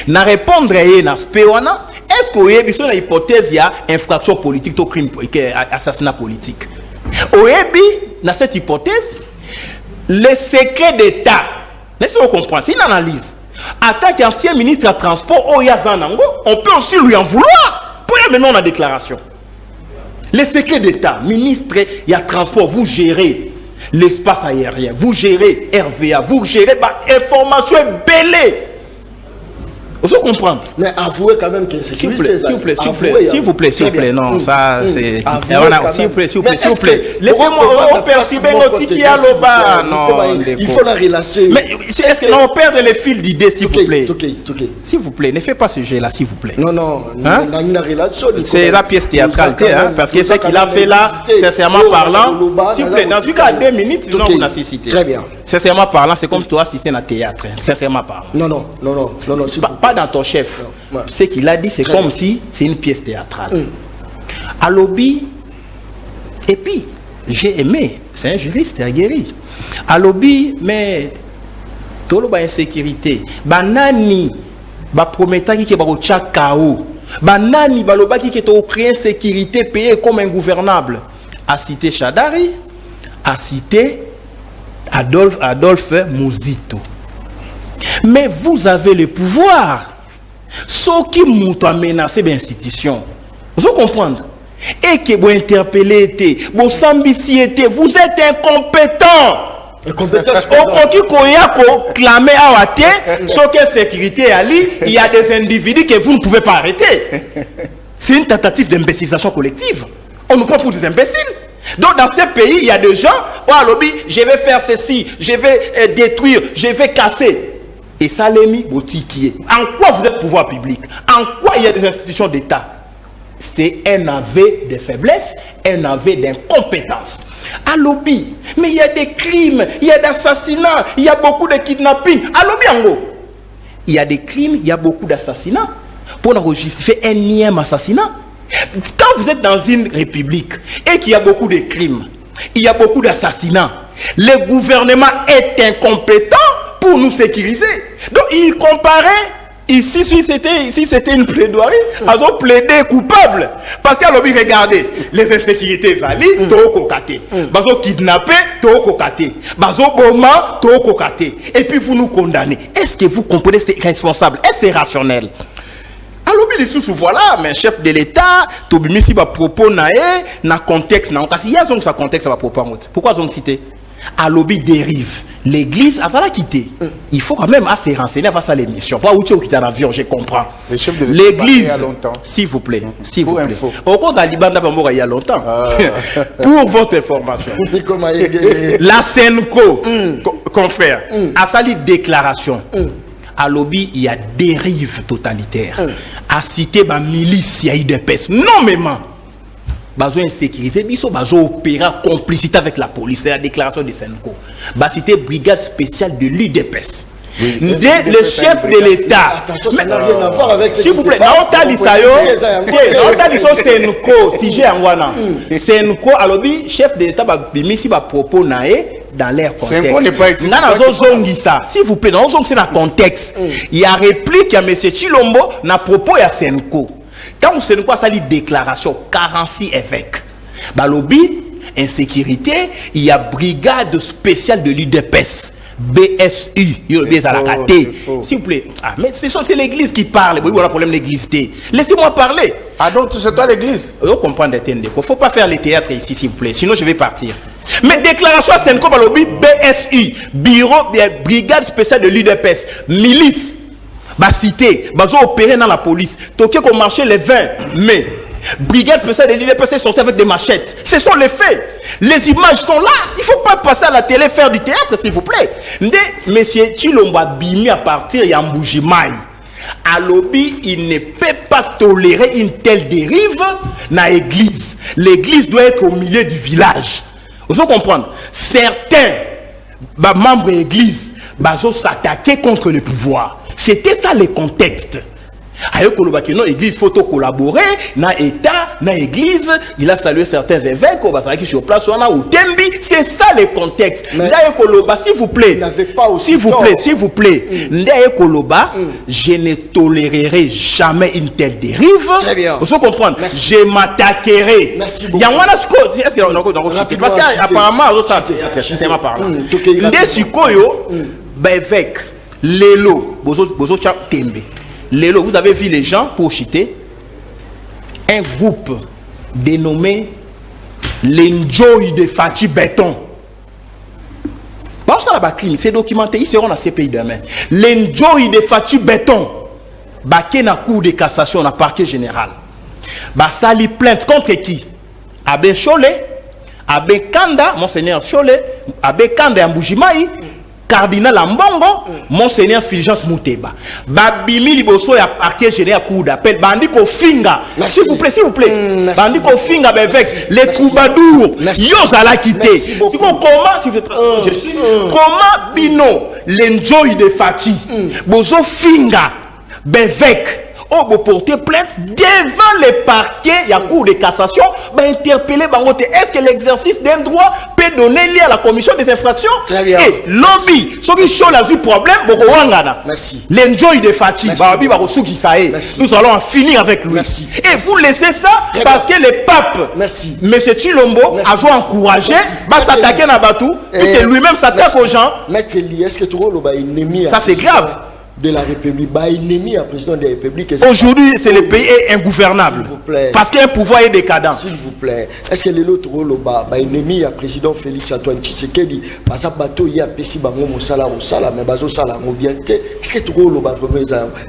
S4: na répondre à aspect est-ce qu'il y a une hypothèse il y a infraction politique au crime assassinat politique. Dans cette hypothèse, les secrets d'État, laissez-vous comprendre, c'est une analyse. En tant qu'ancien ministre des Transports, on peut aussi lui en vouloir. Pour y maintenant la déclaration. Les secrets d'État, ministre, il y a transport, vous gérez l'espace aérien, vous gérez RVA, vous gérez information belée. Vous comprenez?
S2: Mais avouez quand même que c'est
S4: s'il vous plaît, non, ça c'est. S'il vous plaît, laissez-moi percevoir un qui a le bas. Non,
S2: il faut la relâcher.
S4: Mais est-ce que l'on perd le fil d'idée, s'il vous plaît? S'il vous plaît, ne faites pas ce jeu-là, s'il vous plaît.
S2: Non,
S4: c'est la pièce théâtrale, parce que ce qu'il a fait là, sincèrement parlant, s'il vous plaît, dans ce cas, 2 minutes, sinon vous n'avez cité.
S2: Très bien.
S4: Sincèrement parlant, c'est comme si tu assistais à un théâtre. Sincèrement parlant.
S2: Non,
S4: pas dans ton chef. Ouais. Ce qu'il a dit, c'est comme si c'est une pièce théâtrale. À lobby, et puis, j'ai aimé, c'est un juriste aguerri. À lobby, mais, tout le monde insécurité. Banani, promettant qui est au chaos. Banani, baloba qui est au créer sécurité payé comme ingouvernable. A cité Chadari, a cité Adolphe Mouzito. Mais vous avez le pouvoir. Ce qui m'ont menacé l'institution. Vous comprenez? Et que vous interpellez, vous s'ambitiez, vous êtes incompétent. Clamer à ce sécurité il y a des individus que vous ne pouvez pas arrêter. C'est une tentative d'imbécilisation collective. On nous prend pour des imbéciles. Donc dans ce pays, il y a des gens, lobby, je vais faire ceci, je vais détruire, je vais casser. Et ça l'est mis boutiquier. En quoi vous êtes pouvoir public? En quoi il y a des institutions d'État? C'est un aveu de faiblesse, un aveu d'incompétence. À lobby, mais il y a des crimes, il y a des assassinats, il y a beaucoup de kidnappings. À lobby en gros, il y a des crimes, il y a beaucoup d'assassinats. Pour nous justifier un énième assassinat. Quand vous êtes dans une république et qu'il y a beaucoup de crimes, il y a beaucoup d'assassinats, le gouvernement est incompétent pour nous sécuriser. Donc il comparait ici, si c'était une plaidoirie, ils ont plaidé coupable. Parce qu'à l'objet, regardez, les insécurités vali, tout cocaté. Ils ont kidnappé, tout cocaté. Ils ont boma, tout cocaté. Et puis vous nous condamnez. Est-ce que vous comprenez c'est responsable? Est-ce que c'est rationnel? Alors, les sous voilà, mais chef de l'État, tu as si propos na contexte, parce qu'il y a un contexte à propos. Pourquoi ils ont cité? À lobby dérive. L'église a ça la quitté. Il faut quand même assez renseigner face à l'émission. Pas où tu quittes un avion, je comprends. L'église, s'il vous plaît, s'il vous plaît. Au cours de Liban, il y a longtemps. Pour votre information, la Senco, confrère, a sali déclaration. À lobby, il y a dérive totalitaire. À citer ma milice, il y a eu des pestes. Nommément. bazo insécuriser biso bazo opérer en complicité avec la police. C'est la déclaration de Senko. Bah c'était brigade spéciale de l'UDPS. Oui, le chef de l'État.
S2: Attention, ça n'a rien à voir avec ce
S4: s'il vous plaît, Naotali Sayo, Senko, si j'ai un wana. Senko, alobi, chef de l'État, bimisi ba propos nae dans l'air contexte.
S3: Senko n'est pas ici.
S4: S'il vous plaît, dans c'est dans contexte. Il y a réplique à M. Chilombo na propos ya Senko. Quand Senko a sali déclaration 46 évêques. Balobi, insécurité, il y a brigade spéciale de l'UDPS. BSU, s'il vous plaît. Ah, mais c'est l'église qui parle. Oui, voilà le problème de l'église. Laissez-moi parler.
S3: Ah donc c'est toi l'église?
S4: Vous comprenez, il ne faut pas faire les théâtres ici, s'il vous plaît. Sinon, je vais partir. Mais déclaration à Senko Balobi, BSU, bureau, brigade spéciale de l'UDPS, milice, cité, opérer dans la police. Tokyo qu'on marchait le 20 mai. Brigade spéciale de l'UDPS est sortie avec des machettes. Ce sont les faits. Les images sont là. Il ne faut pas passer à la télé faire du théâtre, s'il vous plaît. Monsieur Chilomba Bimi à partir de Mbujimaï. À lobby, il ne peut pas tolérer une telle dérive dans l'église. L'église doit être au milieu du village. Vous faut comprendre. Certains membres de l'église vont s'attaquer contre le pouvoir. C'était ça le contexte. Ayo kolobaki non église faut collaborer na état na église il a salué certains évêques au basaki sur place ou tembi c'est ça le contexte là koloba s'il vous plaît s'il vous plaît ndaye koloba je ne tolérerai jamais une telle dérive. Vous faut comprendre. Merci. Je m'attaquerai yangwana sko est-ce que on a parce qu'apparemment ça c'est ma parole ndé sikoyo ba évêque lelo bozo cha tembe. Lélo, vous avez vu les gens, pour citer, un groupe dénommé l'Enjoy de Fati Béton. C'est documenté, ils seront dans ces pays demain. L'Enjoy de Fati Béton, baké na cour de cassation, na parquet général. Sali plainte contre qui? Abbé Cholet, Abbé Kanda, Monseigneur Cholet, Abbé Kanda Mbujimaï, Cardinal Ambongo, Monseigneur Fulgence Mouteba. Babimi liboso ya parquet général coup d'appel. Bandiko Finga. S'il vous plaît. Bandiko Finga avec les troubadours. Yozala quitté. Comment Bino l'enjoy de Fati. Bozo Finga. Bevec. On va porter plainte devant le parquet, il y a cour de cassation, interpeller Bangote. Est-ce que l'exercice d'un droit peut donner lieu à la commission des infractions?
S2: Très bien.
S4: Et lobby, ceux qui sont là, vu problème,
S2: merci.
S4: L'enjoy de Fati, nous allons en finir avec lui.
S2: Merci.
S4: Et vous laissez ça parce que le pape, M. Chilombo, a joué encouragé, va s'attaquer à Batou, puisque lui-même s'attaque aux gens.
S2: Maître Eli, est-ce que tu vois ennemi?
S4: Ça c'est grave.
S2: De la République, ennemi à président de la République.
S4: Aujourd'hui, c'est le pays est ingouvernable.
S2: S'il vous plaît.
S4: Parce qu'un pouvoir est décadent.
S2: S'il vous plaît. Est-ce que l'autre rôle ennemi à président Félix Antoine Tshisekedi, parce que bateau il y a pessi bango mosala mais bazo sala bien te. Est-ce que tu rôle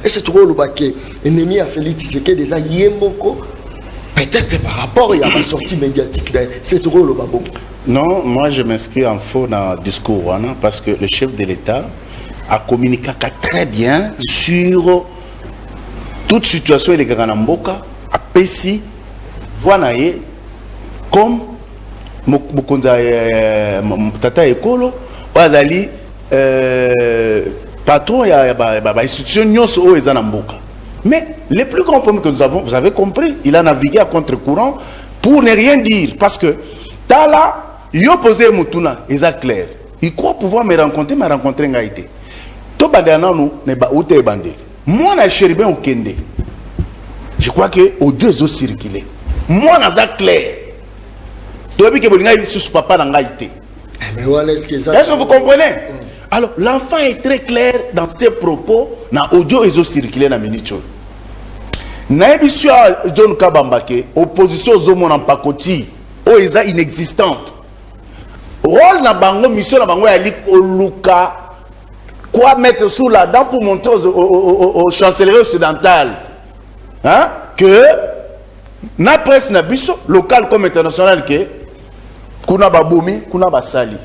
S2: est-ce que tu rôle que ennemi à Félix Tshisekedi ça yemoko peut-être par rapport à la sortie médiatique c'est rôle bon.
S3: Non, moi je m'inscris en faux dans le discours parce que le chef de l'État a communiqué très bien sur toute situation de Granamboka, a Pessi, voilà, comme Tata Ekolo, Wazali, patron, il y a institution mais le plus grand problème que nous avons, vous avez compris, il a navigué à contre-courant pour ne rien dire, parce que Tala, il a posé Moutuna, il est clair. Il croit pouvoir me rencontrer Ngaïté. Moi, je crois que aux deux ont circulé. Moi, je clair. Est-ce que vous comprenez? Alors, l'enfant est très clair dans ses propos. Dans audio, ils ont circulé dans minute. John Kabambake, opposition aux hommes en pakoti, ils sont inexistantes. Rôle na bango, mission na bango, yali Luka. Quoi mettre sous la dent pour montrer aux chancelleries occidentales que na presse na biso local comme international que kuna babomi kuna basali.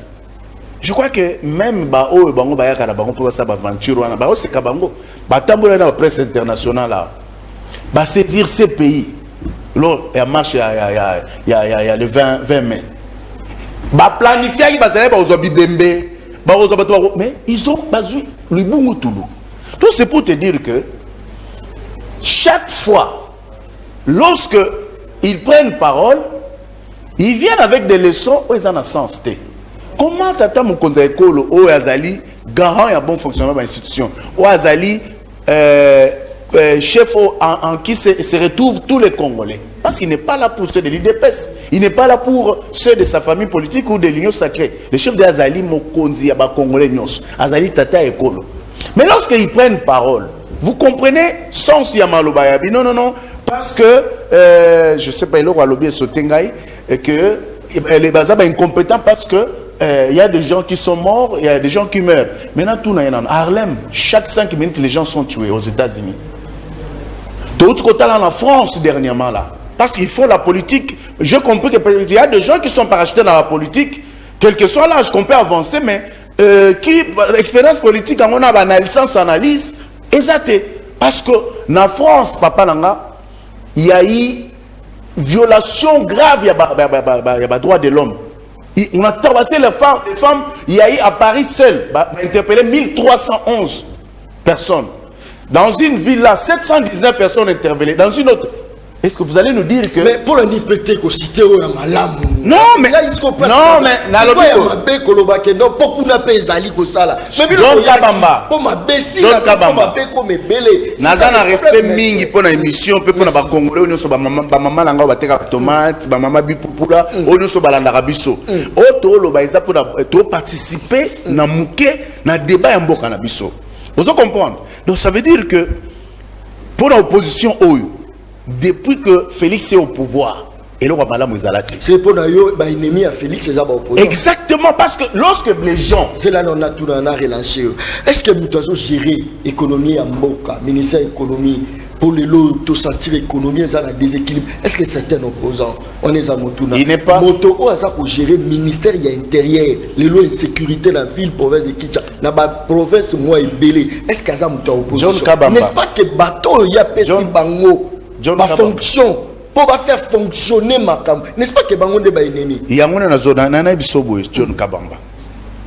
S3: Je crois que même bango bayaka na bango pour ça aventure wana ba oseka bango batambola na presse internationale là ba saisir ces pays Là, il y a marche, il y a le 20 mai. Bah planifier, mais ils ont basé le Bungotoulou. Donc c'est pour te dire que chaque fois, lorsque ils prennent parole, ils viennent avec des leçons où ils en ont sens. Comment tata Mukonza Ekolo ou Azali garant un bon fonctionnement de l'institution, ou Azali chef en qui se retrouvent tous les Congolais, parce qu'il n'est pas là pour ceux de l'IDPS, il n'est pas là pour ceux de sa famille politique ou de l'Union sacrée. Le chef de Azali Mokonzi Yaba Congolais Nyos, Azali Tata Ekolo. Mais lorsqu'ils prennent parole, vous comprenez sens Yamalobayabi. Non, parce que je sais pas, il aura lobby Sotengai et que les bazars sont incompétents parce que il y a des gens qui sont morts, il y a des gens qui meurent. Maintenant, tout n'a en Harlem, chaque 5 minutes, les gens sont tués aux États-Unis. De l'autre côté, là, en France, dernièrement, là, parce qu'ils font la politique. J'ai compris qu'il y a des gens qui sont parachutés dans la politique, quel que soit l'âge qu'on peut avancer, mais qui, l'expérience politique, on a une licence analyse, exact. Parce que, en France, papa Nanga, il y a eu violation grave, il y a des droits de l'homme. On a tabassé les femmes, il y a eu à Paris seul, interpellé 1311 personnes. Dans une ville là, 719 personnes interpellées. Dans une autre. Est-ce que vous allez nous dire que...
S2: Mais pour le NIPT, que cité au Malam.
S3: Non, mais... Non, mais... John Kabamba. John Kabamba. Nazana respect mingi pour la émission, pour la Congolais, on so ba maman langa ba teka tomate, ba maman bipupula, on so ba landa biso. Oto lo ba eza pour participer na muke na débat ya mboka na biso. Vous comprenez? Donc ça veut dire que pour l'opposition depuis que Félix est au pouvoir, et là,
S2: c'est pour l'ennemi à Félix, c'est opposant.
S3: Exactement, parce que lorsque les gens...
S2: C'est là qu'on a tout relancé. Est-ce que nous avons géré l'économie à Mboka, ministère de l'économie, pour les lots, tout sentir l'économie, ça a déséquilibre? Est-ce que certains opposants, on est à Motouna?
S3: Il n'est pas...
S2: Moto, on a ça pour gérer le ministère intérieur, les lots de sécurité dans la ville, province de Kitcha, dans la province, moi, et Belé. Est-ce que ça a opposition? N'est-ce pas que bateau, il y a Pessi Bango? Ma fonction pour faire fonctionner ma cam, n'est-ce pas que bango de ba ennemi?
S3: Il y a un zone nana bisobo John Kabamba.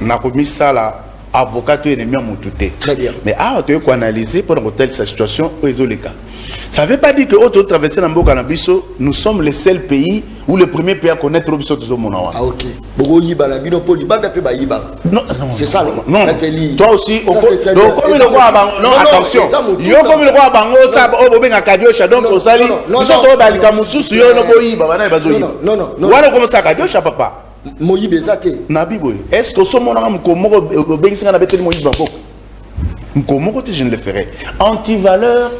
S3: Na commis ça là avocat ennemi à Moutouté.
S2: Très bien.
S3: Mais tu peux analyser pour telle situation aux cas. Ça veut pas dire que auto traverser l'Amboka na biso, nous sommes le seul pays ou le premier pays à connaître biso de Monawa.
S2: Ah OK. Bogo yiba la bino poli banda pe ba yiba.
S3: Non,
S2: c'est ça
S3: non. Toi aussi donc comme le roi bango non attention. Yo comme le roi bango ça o bobenga kadiosha donc osali biso to ba likamususu yo no boyiba bana bazo yiba. Non. Wala comme ça kadiosha papa.
S2: Moyibe zate.
S3: Nabiboy. Est-ce que ce mona mkomoko bengisanga na beteli moyiba boko? Mkomoko je ne le ferai. Anti-valeur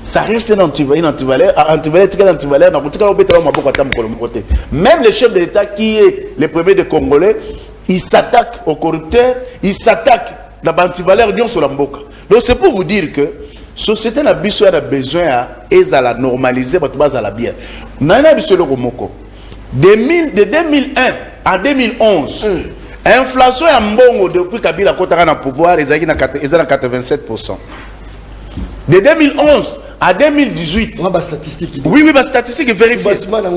S3: ça reste une antivaleur, même le chef de l'État qui est le premier des Congolais, il s'attaque aux corrupteurs, il s'attaque à l'antivaleur sur la mboka. Donc c'est pour vous dire que la société a besoin de la normaliser, de la bien. De 2001 à 2011, l'inflation est mbongo depuis Kabila Kotara na pouvoir, ils ont 87%. De 2011 à 2018. Oui, la statistique est vérifiée. Même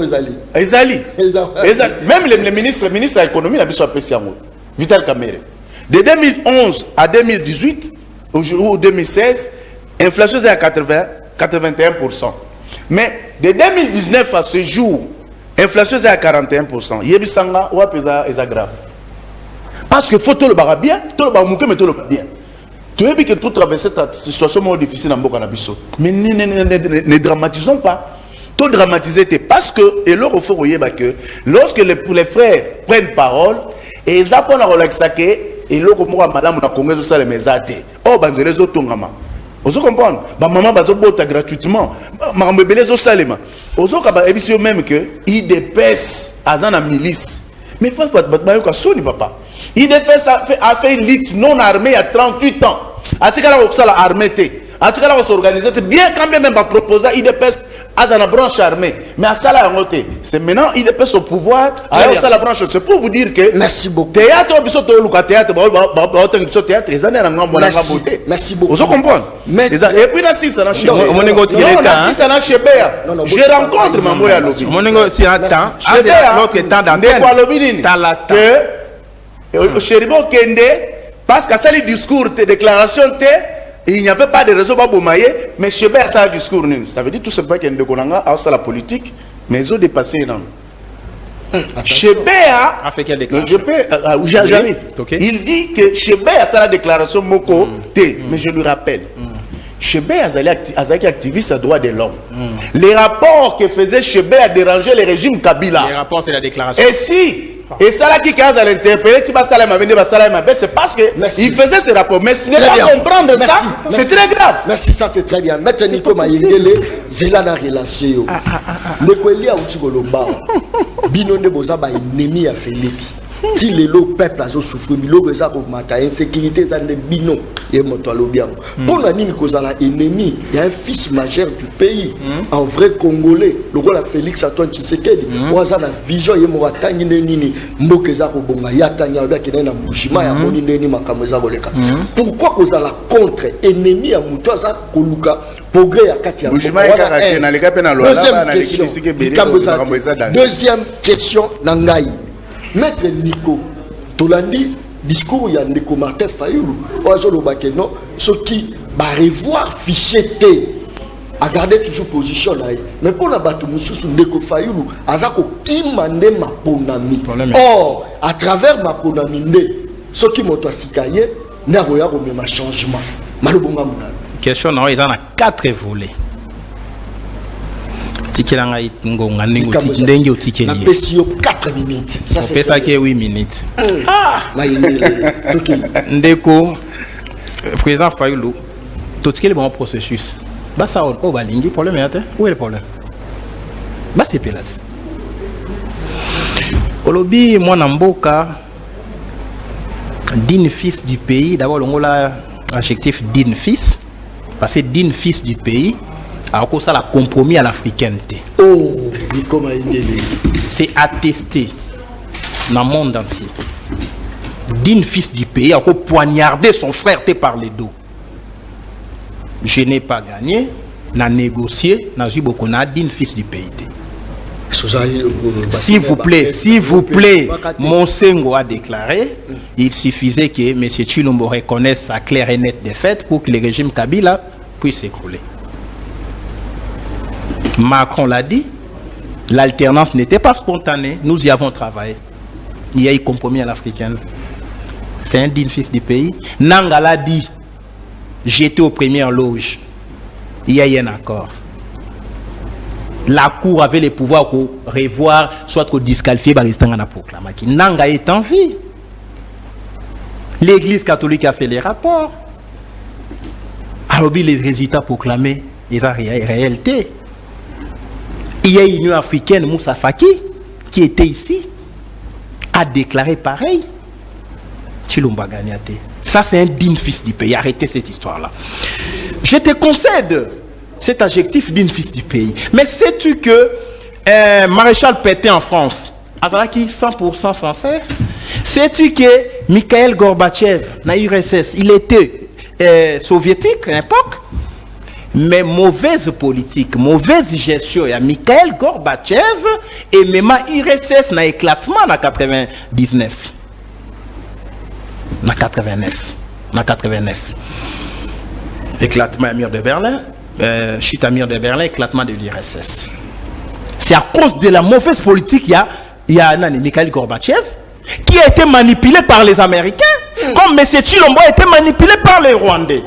S3: le ministre de l'économie n'a pas apprécié. Vital Kamere. De 2011 à 2018, ou 2016, l'inflation est à 81%. Mais de 2019 à ce jour, l'inflation est à 41%. Yebisanga, ou est grave. Parce que faut tout le barra bien, tout le barra mouké, mais tout le barra bien. Tu veux que tout traverser cette situation difficile dans Mboka Nabiso. Mais ne dramatisons pas. Tout dramatiser, parce que, et là, il faut que lorsque les frères prennent parole, et ils apprennent à relaxer, et là, madame, on a congrès ça les mesate. Oh, banzele zo tongama. Vous comprenez? Maman, bazo bota gratuitement. Maman, bébé zo salema. Vous comprenez même que IDPS, azana milice. Mais il faut que Sony, papa. IDPS a fait une lutte non armée il y a 38 ans. Atikala ko sala armée té. Atikala ko s'organiser bien quand même pas proposer IDPS Azana branche armée, mais à ça la montée. C'est maintenant il peut son pouvoir. Alors ça la branche. C'est pour vous dire que.
S2: Merci beaucoup.
S3: Théâtre, théâtre, théâtre, les années
S2: merci beaucoup.
S3: Vous comprenez? Et puis la 6 à chez Béa. Je rencontre Mambo à Lobi.
S4: Moningo si attend. L'autre temps d'antenne.
S3: Que Chéribo Kende, parce qu'à ça les discours, tes déclarations, il n'y avait pas de réseau Baboumaye, mais Chébé a ça le discours. Ça veut dire tout simplement qu'il y a une la politique, mais ils ont dépassé. Chébé a fait quelle déclaration? J'arrive. Il dit que Chébé a ça la déclaration Moko T, mais je lui rappelle. Chébé a activiste à droit de l'homme. Les rapports que faisait Chébé a dérangé le régime Kabila.
S4: Les rapports, c'est la déclaration.
S3: Et si et ça là qui quand à l'interpeller, tu vas c'est parce que il faisait ce rapport. Mais ne pas comprendre ça, c'est très grave.
S2: Merci, ça c'est très bien. Maître Nico Mayengele, c'est là la relation. Le Kweli a outi Golomba. Bino ne boza ba ennemi à Félix. Si le peuple a souffert, bilo ça pour mata insécurité ça ne bino et moto bien. Pour la nini kozala ennemi, il y a un fils majeur du pays, un vrai Congolais. Le roi Félix Antoine Tshisekedi, oza la vision ye mo atangi nini mbokeza ko bonga ya tanya ba kinena mbushima ya moni nini makameza boleka. Pourquoi kozala contre ennemi ya muto za koluka progrès ya kati ya deuxième question nangai. Maître Nico, Tolandi, discours ya Ndeko Martin Fayulu, oazo lo bakeno, ce qui va revoir fichier T, à garder toujours position là. Mais pour la bateau Moussous Ndeko Fayulu, azako qui mande ma ponami. Or, à travers ma ponami, ce qui m'a sikaye, n'a rien comme un changement. Malubonga mouna.
S4: Question, non, ils en ont 4 volets. Tikelanga ngonga ningo tikindenge otikeli.
S2: Na pesio 4 minutes.
S4: Ça c'est ça qui est 8 minutes.
S2: Ndeko
S4: président Fayulu totikeli bon processus. Ba ça on va lingi problème est où est le problème? Ba c'est pelati. Olobi mwana mboka digne fils du pays, d'abord l'ongola adjectif digne fils parce que digne fils du pays. Alors que ça la compromis à l'africainité.
S2: Oh,
S4: c'est attesté dans le monde entier. Digne fils du pays a poignardé son frère par les dos. Je n'ai pas gagné, n'a négocié, n'a eu beaucoup digne fils du pays. S'il vous plaît, Monsengo a déclaré, il suffisait que M. Tshilombo reconnaisse sa claire et nette défaite pour que le régime Kabila puisse s'écrouler. Macron l'a dit, l'alternance n'était pas spontanée, nous y avons travaillé. Il y a eu compromis à l'africaine. C'est un digne fils du pays. Nanga l'a dit, j'étais aux premières loges. Il y a eu un accord. La cour avait le pouvoir pour revoir, soit pour disqualifier Baristanga proclamation. Nanga est en vie. L'église catholique a fait les rapports. Alors, les résultats proclamés, ils ont réalité. Il y a une Union africaine, Moussa Faki, qui était ici, a déclaré pareil. Tshilombo Ganiate. Ça, c'est un digne fils du pays. Arrêtez cette histoire-là. Je te concède cet adjectif digne fils du pays. Mais sais-tu que Maréchal Pétain en France, Azalaki 100% français, sais-tu que Mikhail Gorbatchev, na URSS, il était soviétique à l'époque? Mais mauvaise politique, mauvaise gestion, il y a Mikhail Gorbatchev et même URSS n'a éclatement en 99. En 89. Éclatement à mur de Berlin, chute à mur de Berlin, éclatement de l'URSS. C'est à cause de la mauvaise politique, il y a Mikhail Gorbatchev qui a été manipulé par les Américains. Comme M. Tshilombo a été manipulé par les Rwandais.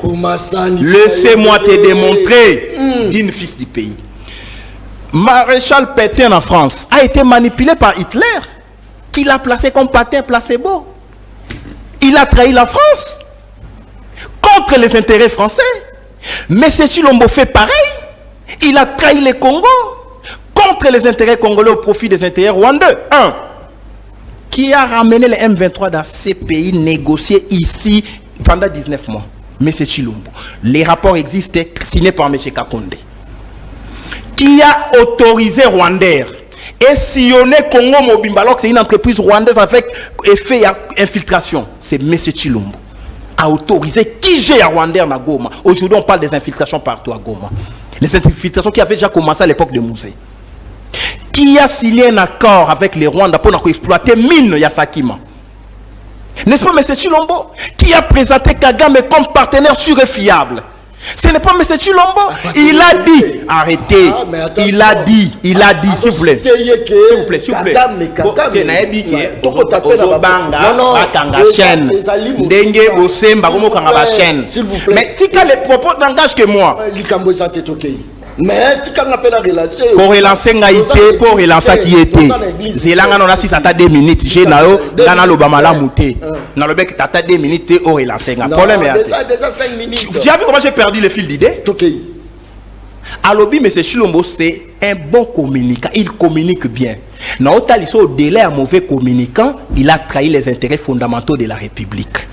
S4: Laissez-moi te démontrer d'une fils du pays. Maréchal Pétain en France a été manipulé par Hitler, qui l'a placé comme patin placebo. Il a trahi la France contre les intérêts français. M. Tshilombo fait pareil. Il a trahi le Congo contre les intérêts congolais au profit des intérêts rwandais. Qui a ramené les M23 dans ces pays négociés ici pendant 19 mois. M. Tshilombo. Les rapports existaient signés par M. Kakonde. qui a autorisé Rwandair et sillonner Congo Mobimba alors que c'est une entreprise rwandaise avec effet infiltration, c'est M. Chilombo. A autorisé qui j'ai à Rwandair na Goma. Aujourd'hui, on parle des infiltrations partout à Goma. Les infiltrations qui avaient déjà commencé à l'époque de Mouzé. Qui a signé un accord avec les Rwandais pour exploiter mine Yasakima. N'est-ce pas M. Chilombo qui a présenté Kagame comme partenaire sûr et fiable? Ce n'est pas M. Chilombo. Il a dit, arrêtez, il a dit, s'il vous plaît. S'il vous plaît, s'il vous plaît. Mais si les propos n'engagent que moi.
S2: Mais tu quand appelle la relation
S4: pour relancer ngaïté pour relancer qui était zelanga non si ça t'a 2 minutes j'ai nao dans l'obama la mouté dans le bec tata 2 minutes au relancer nga problème
S2: déjà 5 minutes.
S4: Tu as vu comment j'ai perdu le fil d'idée?
S2: OK.
S4: Alobi M. Chilombo c'est un bon communicant, il communique bien. Non taliso au délai un mauvais communicant, il a trahi les intérêts fondamentaux de la République.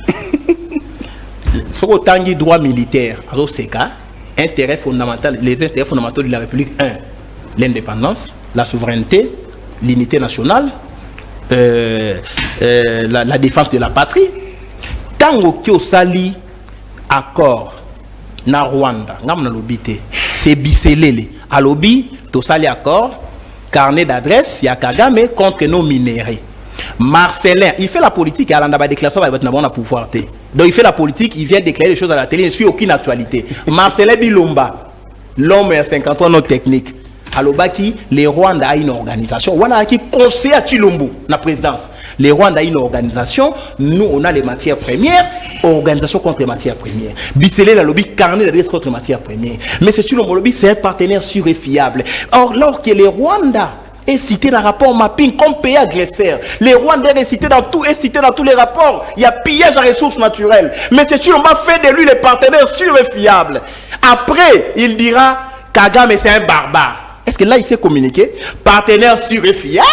S4: Ce qu'on tangi droit militaire, alors c'est cas intérêt fondamental, les intérêts fondamentaux de la République, 1, l'indépendance, la souveraineté, l'unité nationale, la défense de la patrie. Tant que sali accord na Rwanda, c'est biselele. À lobby, to sali accord, carnet d'adresse, il y a Kagame contre nos minéraux. Marcelin, il fait la politique, il a la déclaration, il va pouvoir. Donc il fait la politique, il vient déclarer des choses à la télé, il ne suit aucune actualité. Marcelin Bilomba, l'homme à 50 ans, notre technique. Alors, les Rwandais ont une organisation. On a qui conseille à Chilombo, la présidence. Les Rwandais ont une organisation. Nous, on a les matières premières. Organisation contre les matières premières. Bissele, la lobby, carnet d'adresse contre les matières premières. Mais c'est Chilombo lobby, c'est un partenaire sûr et fiable. Or, lorsque les Rwandais est cité dans le rapport mapping comme pays agresseur. Les Rwandais est cité dans tous les rapports. Il y a pillage à ressources naturelles. Mais c'est sûr, on va faire de lui les partenaires sûrs et fiables. Après, il dira Kagame c'est un barbare. Est-ce que là il s'est communiqué? Partenaire sûr et fiable?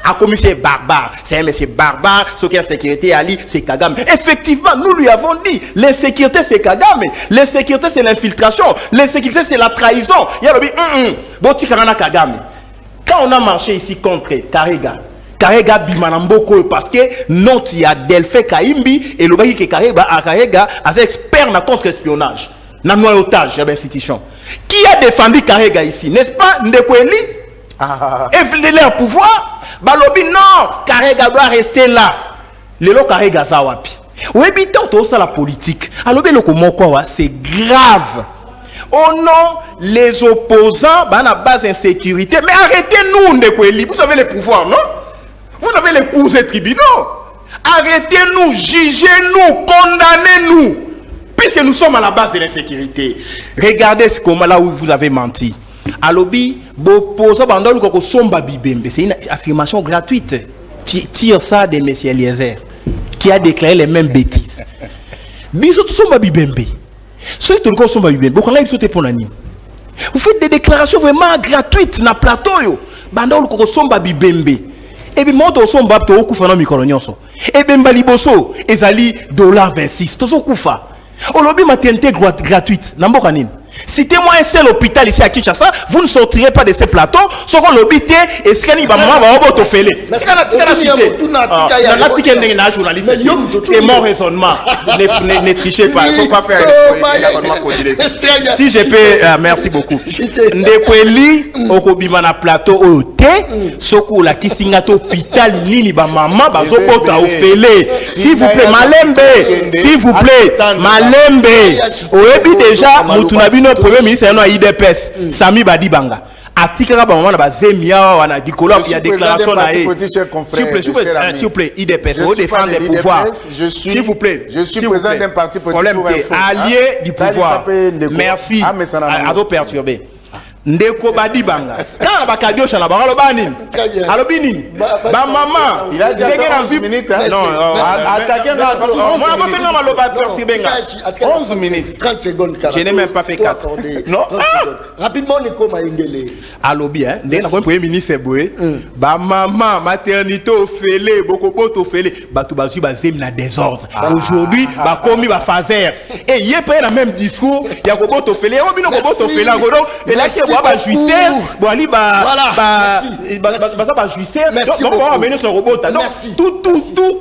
S4: A commis c'est barbare. C'est un monsieur barbare. Ce qui est sécurité Ali, c'est Kagame. Effectivement, nous lui avons dit l'insécurité c'est Kagame. L'insécurité c'est l'infiltration. L'insécurité c'est la trahison. Il y a le dit Kagame. Quand on a marché ici contre Karega Bimanamboko parce que non, il y a Delphé Kaimbi et le gars qui Karega est expert dans contre-espionnage, dans le noyautage de l'institution. Qui a défendu Karega ici? N'est-ce pas Ndekweli? Et leur pouvoir? Balobi non, Karega doit rester là. Le lo Karega Zawapi. Oui, mais tant ça la politique. Alors, c'est grave. Oh non, les opposants, bah, la base d'insécurité. Mais arrêtez-nous, Ndekweli. Vous avez les pouvoirs, non? Vous avez les cours et tribunaux. Arrêtez-nous, jugez-nous, condamnez-nous. Puisque nous sommes à la base de l'insécurité. Regardez ce comment là où vous avez menti. Alobi, c'est une affirmation gratuite. Tire ça de M. Eliezer, qui a déclaré les mêmes bêtises. Bisous, Somba Bibembe. Vous faites des déclarations vraiment gratuites dans le plateau. Et puis, moi, je suis et bien, Baliboso, Ezali, $26. On lobby maternité gratuite. Citez-moi un seul hôpital ici à Kinshasa, vous ne sortirez pas de ces plateaux. Ce qu'on lobby, et ce qu'il va c'est mon raisonnement. Ne trichez pas. Il ne faut pas faire si je peux, merci beaucoup. Ndekweli, Okobimana plateau au thé, Soko la Kisingato hôpital, Nini ba maman, Bazokota au félé. S'il vous plaît, Malembe. S'il vous plaît, Malembe. Oebi déjà, Moutunabi, notre premier ministre, c'est un IDPS, Sami Badibanga. Article là, on a Zemia, on a Dicolo, il y a déclaration là. S'il vous plaît, IDPS, vous défendez les pouvoirs. S'il vous plaît,
S3: je suis président d'un parti politique
S4: allié du pouvoir. Merci. À vous perturber. Ndeko Badibanga. Quand la Kadio Chala Baralobani. Alobini. Ba maman.
S3: Il a dit 11 minutes.
S4: Non,
S3: attaquez
S2: 11 minutes. 30 secondes.
S4: Je n'ai même pas fait 4.
S2: Non. Rapidement, Neko Maïngele.
S4: Alobi, hein. Dès que le premier ministre est boué. Ba maman, maternité au félé, Bokobo au félé. Batoubazu, Bazem na désordre. Aujourd'hui, ba komi ba fazer. Et il y a pas le même discours. Il y a Bobo au félé. Obino Bobo au félé. Et là,
S6: ba juicer boali ba juicer donc on va mener son robot donc tout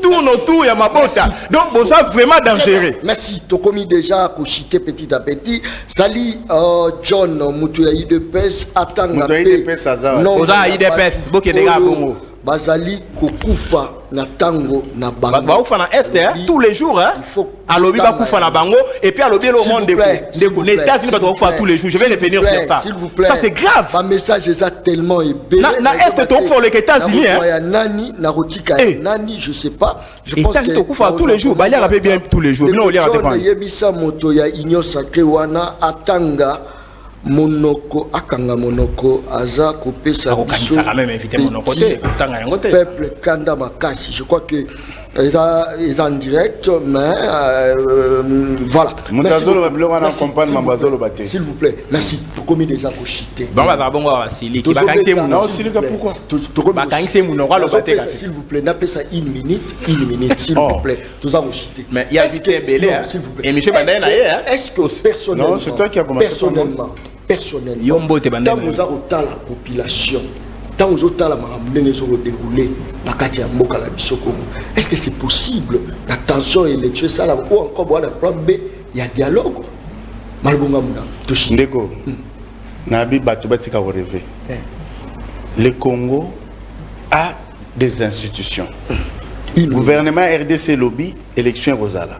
S6: tourne autour ya mabota donc ça vraiment dangereux.
S2: Merci. Tu commis déjà à chiter petit à petit. Sali John Mutuya IDPS attendre
S6: non oza IDPS boke de bongo
S2: bazali kokufa na tango na bango
S6: ba ufa na est tous les jours hein alobi ba kufa na bango et puis alobi le monde de l'état si ba kufa tous les jours je vais revenir sur ça
S2: s'il vous plaît
S6: ça c'est grave
S2: ba message est tellement ébélé
S6: na est to pour les États-Unis
S2: hein nani na rotika nani je sais pas je pense que
S6: to kufa tous les jours ba lia bien tous les jours non lia dépend
S2: yebisa moto ya Union Sacrée wana atanga monoko akanga monoko aza kopesa biso peuple kanda makasi je crois que ils en direct mais voilà s'il vous plaît merci pour commis déjà pour chiter
S6: bon ba bongo wasili ki bakangi
S3: non silika pourquoi
S6: bakangi monoko lo bateka
S2: s'il vous plaît n'a pas ça une minute s'il vous plaît tous à chiter
S6: mais il y a vite belé et monsieur Bandana
S2: est-ce que personnellement
S3: non c'est toi qui a commencé
S2: personnellement tant vous avez la population tant vous avez la maramune sur le déroulé la katia mboka la bisoko est-ce que c'est possible la tension électorale ça là ou encore bon le plan B il y a dialogue malbonga muna touchi
S3: ndeko nabi batu batika rêver le Congo a des institutions gouvernement RDC lobby élection Rosala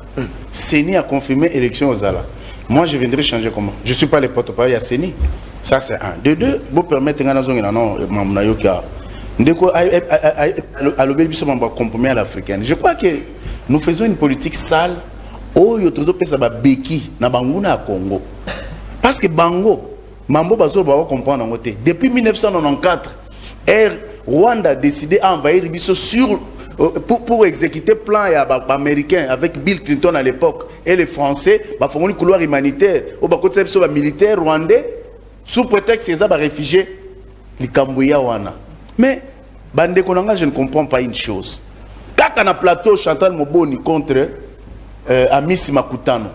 S3: CENI a confirmé élection Rosala. Moi, je viendrai changer comment? Je ne suis pas le porte-parole, il y a CENI. Ça, c'est un. De deux, vous permettez à compromis à l'africaine. Je crois que nous faisons une politique sale. Oh, il y a toujours des béquilles dans le Congo. Parce que Bango, Mambo Bazo va comprendre. Depuis 1994, Rwanda a décidé d'envahir Bisso sur. Pour exécuter le plan américain avec Bill Clinton à l'époque et les Français, ils font un couloir humanitaire. Au bas côté des militaires rwandais, sous prétexte qu'ils sont réfugiés, les Cambouya wana. Mais, Bande Konanga, je ne comprends pas une chose. Quand on a plateau Chantal Moboni contre Amis Makutano,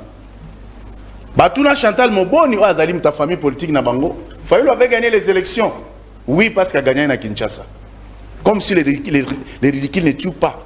S3: Batuna Chantal Moboni, Azalim, ta famille politique na Bango, Fayulu avait gagné les élections. Oui, parce qu'il a gagné à Kinshasa. Comme si les ridicules ne tuent pas.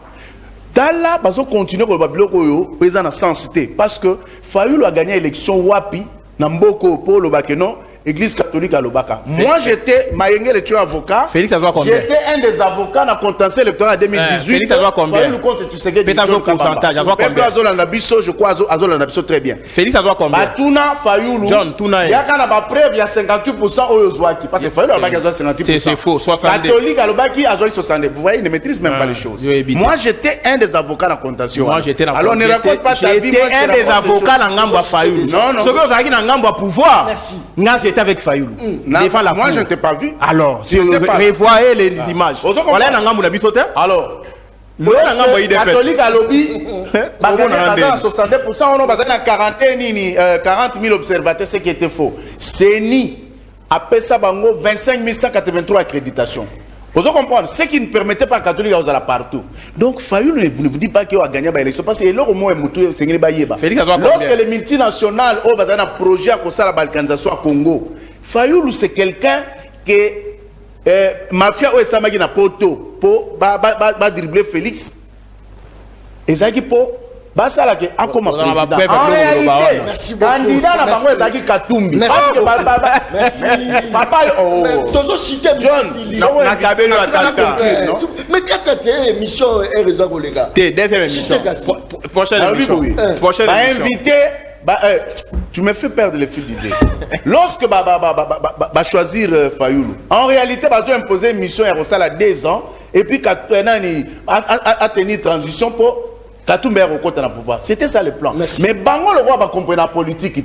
S3: Tala, ils ont continué avec le Babylon, président de sensité. Parce que Fayulu a gagné l'élection Wapi, Namboko, Polo Bakeno, Église catholique à Lobaka. Moi, j'étais Mayenge le tueur avocat.
S6: Félix, ça doit combien?
S3: J'étais un des avocats dans le contentieux électoral en 2018.
S6: Félix, ça doit combien?
S3: Fayulu contre Tshisekedi.
S6: Peut-être pourcentage, ça doit combien?
S3: Je crois Azol Nabiso très bien.
S6: Félix, ça doit combien?
S3: Batuna, Fayulu.
S6: John, Tuna.
S3: Il y a quand on a preuve, il y a 58% au Yozouaki. Parce que Fayulu a 58%.
S6: C'est faux, 62.
S3: Catholique à Lobaki, Azol 62. Vous voyez, ils ne maîtrisent même pas les choses. Moi, j'étais un des avocats dans le contentieux.
S6: Moi, j'étais dans
S3: alors, ne raconte pas ta vie.
S6: J'étais un des avocats dans Ngamba Fayulu.
S3: Non, non.
S6: Ce que vous avez dit dans Ngamba pouvoir.
S2: Merci.
S6: J'étais avec Fayulu.
S3: Moi, je ne t'ai pas vu.
S6: Alors, si vous revoyez les images. Voilà un Ngamba Nabisote. Alors,
S3: le catholique à lobby, à 62%, on a 40 000 observateurs, ce qui était faux. CENI a payé ça 25 183 accréditations. Vous comprenez? Ce qui ne permettait pas à catholique à partout. Donc, Fayulu ne vous dit pas qu'il a gagné l'élection parce que là, au moins, lorsque les multinationales ont un projet à la balkanisation à Congo, Fayulu, c'est quelqu'un qui mafia ou Samagi na poto pour dribbler Félix. Et ça qui pour ça là que comme président. En réalité, candidat na bango ezaki Katumbi.
S2: Merci.
S3: Papa oh.
S2: Tozo cité
S3: John. Na kabelo ataka.
S2: Mais tu as émission et réseau collègue.
S6: Deuxième émission. Prochaine émission. Prochaine émission.
S3: Invité tu me fais perdre le fil d'idée. Lorsque choisir Fayulu, en réalité, ils ont imposé une mission à Rossala 2 ans et puis a tenu transition pour Katumbe au côté de pouvoir. C'était ça le plan.
S2: Merci.
S3: Mais Bango le roi va comprendre la politique.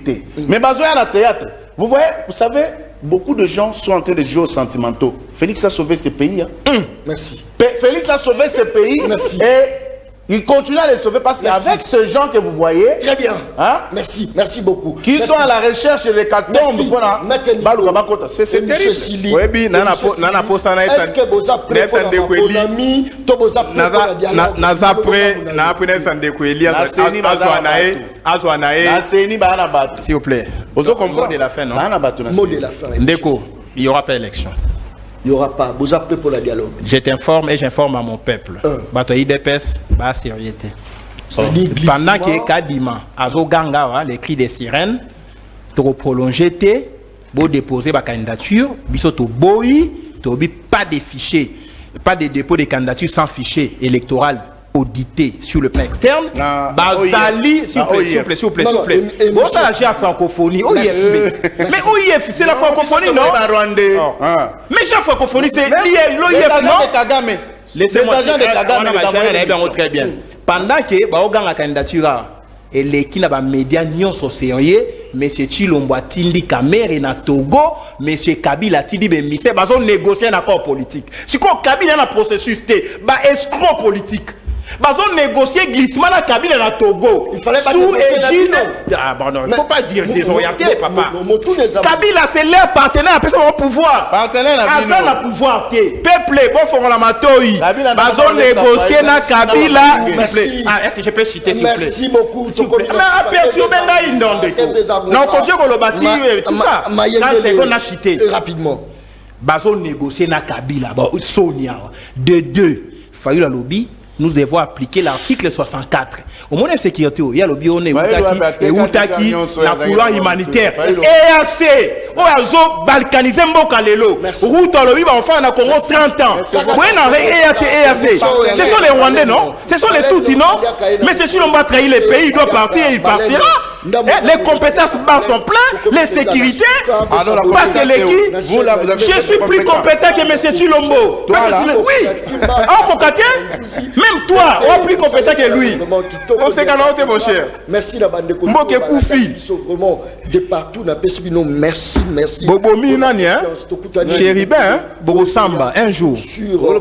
S3: Mais besoin à théâtre. Vous voyez, vous savez, beaucoup de gens sont en train de jouer aux sentimentaux. Félix a sauvé ce pays. Hein.
S2: Merci.
S3: Félix a sauvé ce pays.
S2: Merci.
S3: Et il continue à les sauver parce qu'avec ce gens que vous voyez...
S2: Très bien.
S3: Hein?
S2: Merci. Merci beaucoup.
S3: Qui sont à la recherche de l'hécatombe. C'est terrible.
S6: Oui, est-ce que vous avez s'il vous plaît. Mot de la fin, non? Mot de la fin.
S2: Ndeko.
S4: Il n'y aura pas d'élection.
S2: Il n'y aura pas. Vous appelez pour le dialogue.
S4: Je t'informe et j'informe à mon peuple. Batoyi DPS, bah sérieuxité. Pendant que Kadima, Azo Ganga, les cris des sirènes, trop prolongé, pour déposer ma candidature, bisoto boy, pas de fichiers, pas de dépôt de candidature sans fichier électoral audité sur le plan externe. Bazali, s'il vous plaît. Bon, ça la francophonie. Mais OIF, c'est la francophonie, non? Mais la francophonie, c'est l'OIF, non? Les agents de Kagame, très bien. Pendant que Baogan la candidature et les qui n'a pas médias non sérieux, M. Chilombo Tindi Kamere na Togo, M. Kabila Tindi Bemise, ils ont négocié un accord politique. Si quoi Kabila a un processus, bah escroc politique. Ils ont négocié glissement à Kabila na Togo. Il fallait pas négocier. Ah bon non, il ne faut pas dire désorienté, papa. Kabila c'est leur partenaire, après ça va pouvoir. Partenaire na pouvoir. Peuple, bon faut la matoi. Ils ont négocié na Kabila. Est-ce que je peux citer s'il vous plaît?
S2: Merci beaucoup.
S4: Mais aperture benga inondé. Non, quand je le bâti tout ça. 30 secondes à citer.
S2: Rapidement.
S4: Ils ont négocié na Kabila. Sonia. De deux. Fayu la lobby. Nous devons appliquer l'article 64. Au moins, sécurité, il y a le bio, et Outaki, la couloir humanitaire. EAC, Oazo, balkanisé Mbokalelo. Route à l'objet, enfin, on a Congo 30 ans. EAC. Ce sont les Rwandais, non? Ce sont les Tutsis, non? Mais c'est si l'on va trahir les pays, il doit partir et il partira. Les compétences bas sont pleines, les sécurités, pas c'est l'équipe. Je suis plus compétent que M. Chilombo. Oui, même toi, on est plus compétent que lui. On s'est gagné, mon cher.
S2: Merci la bande de
S4: Mboke Koufi.
S2: Vraiment de partout, merci.
S4: Bobo Minani, Chéribin, Bobo Samba, un jour.
S2: Sur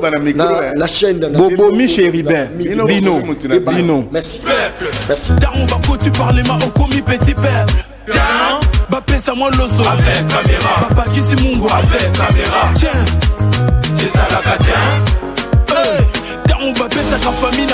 S2: la chaîne de
S4: Bobo Mi Chéribin, Bino.
S2: Merci.
S1: On va tu parler ma au commis petit peuple. Bapé ça moi l'osso avec caméra. Papa qui c'est Mungo avec caméra. Tiens, j'ai ça la catin. On va faire sa famille.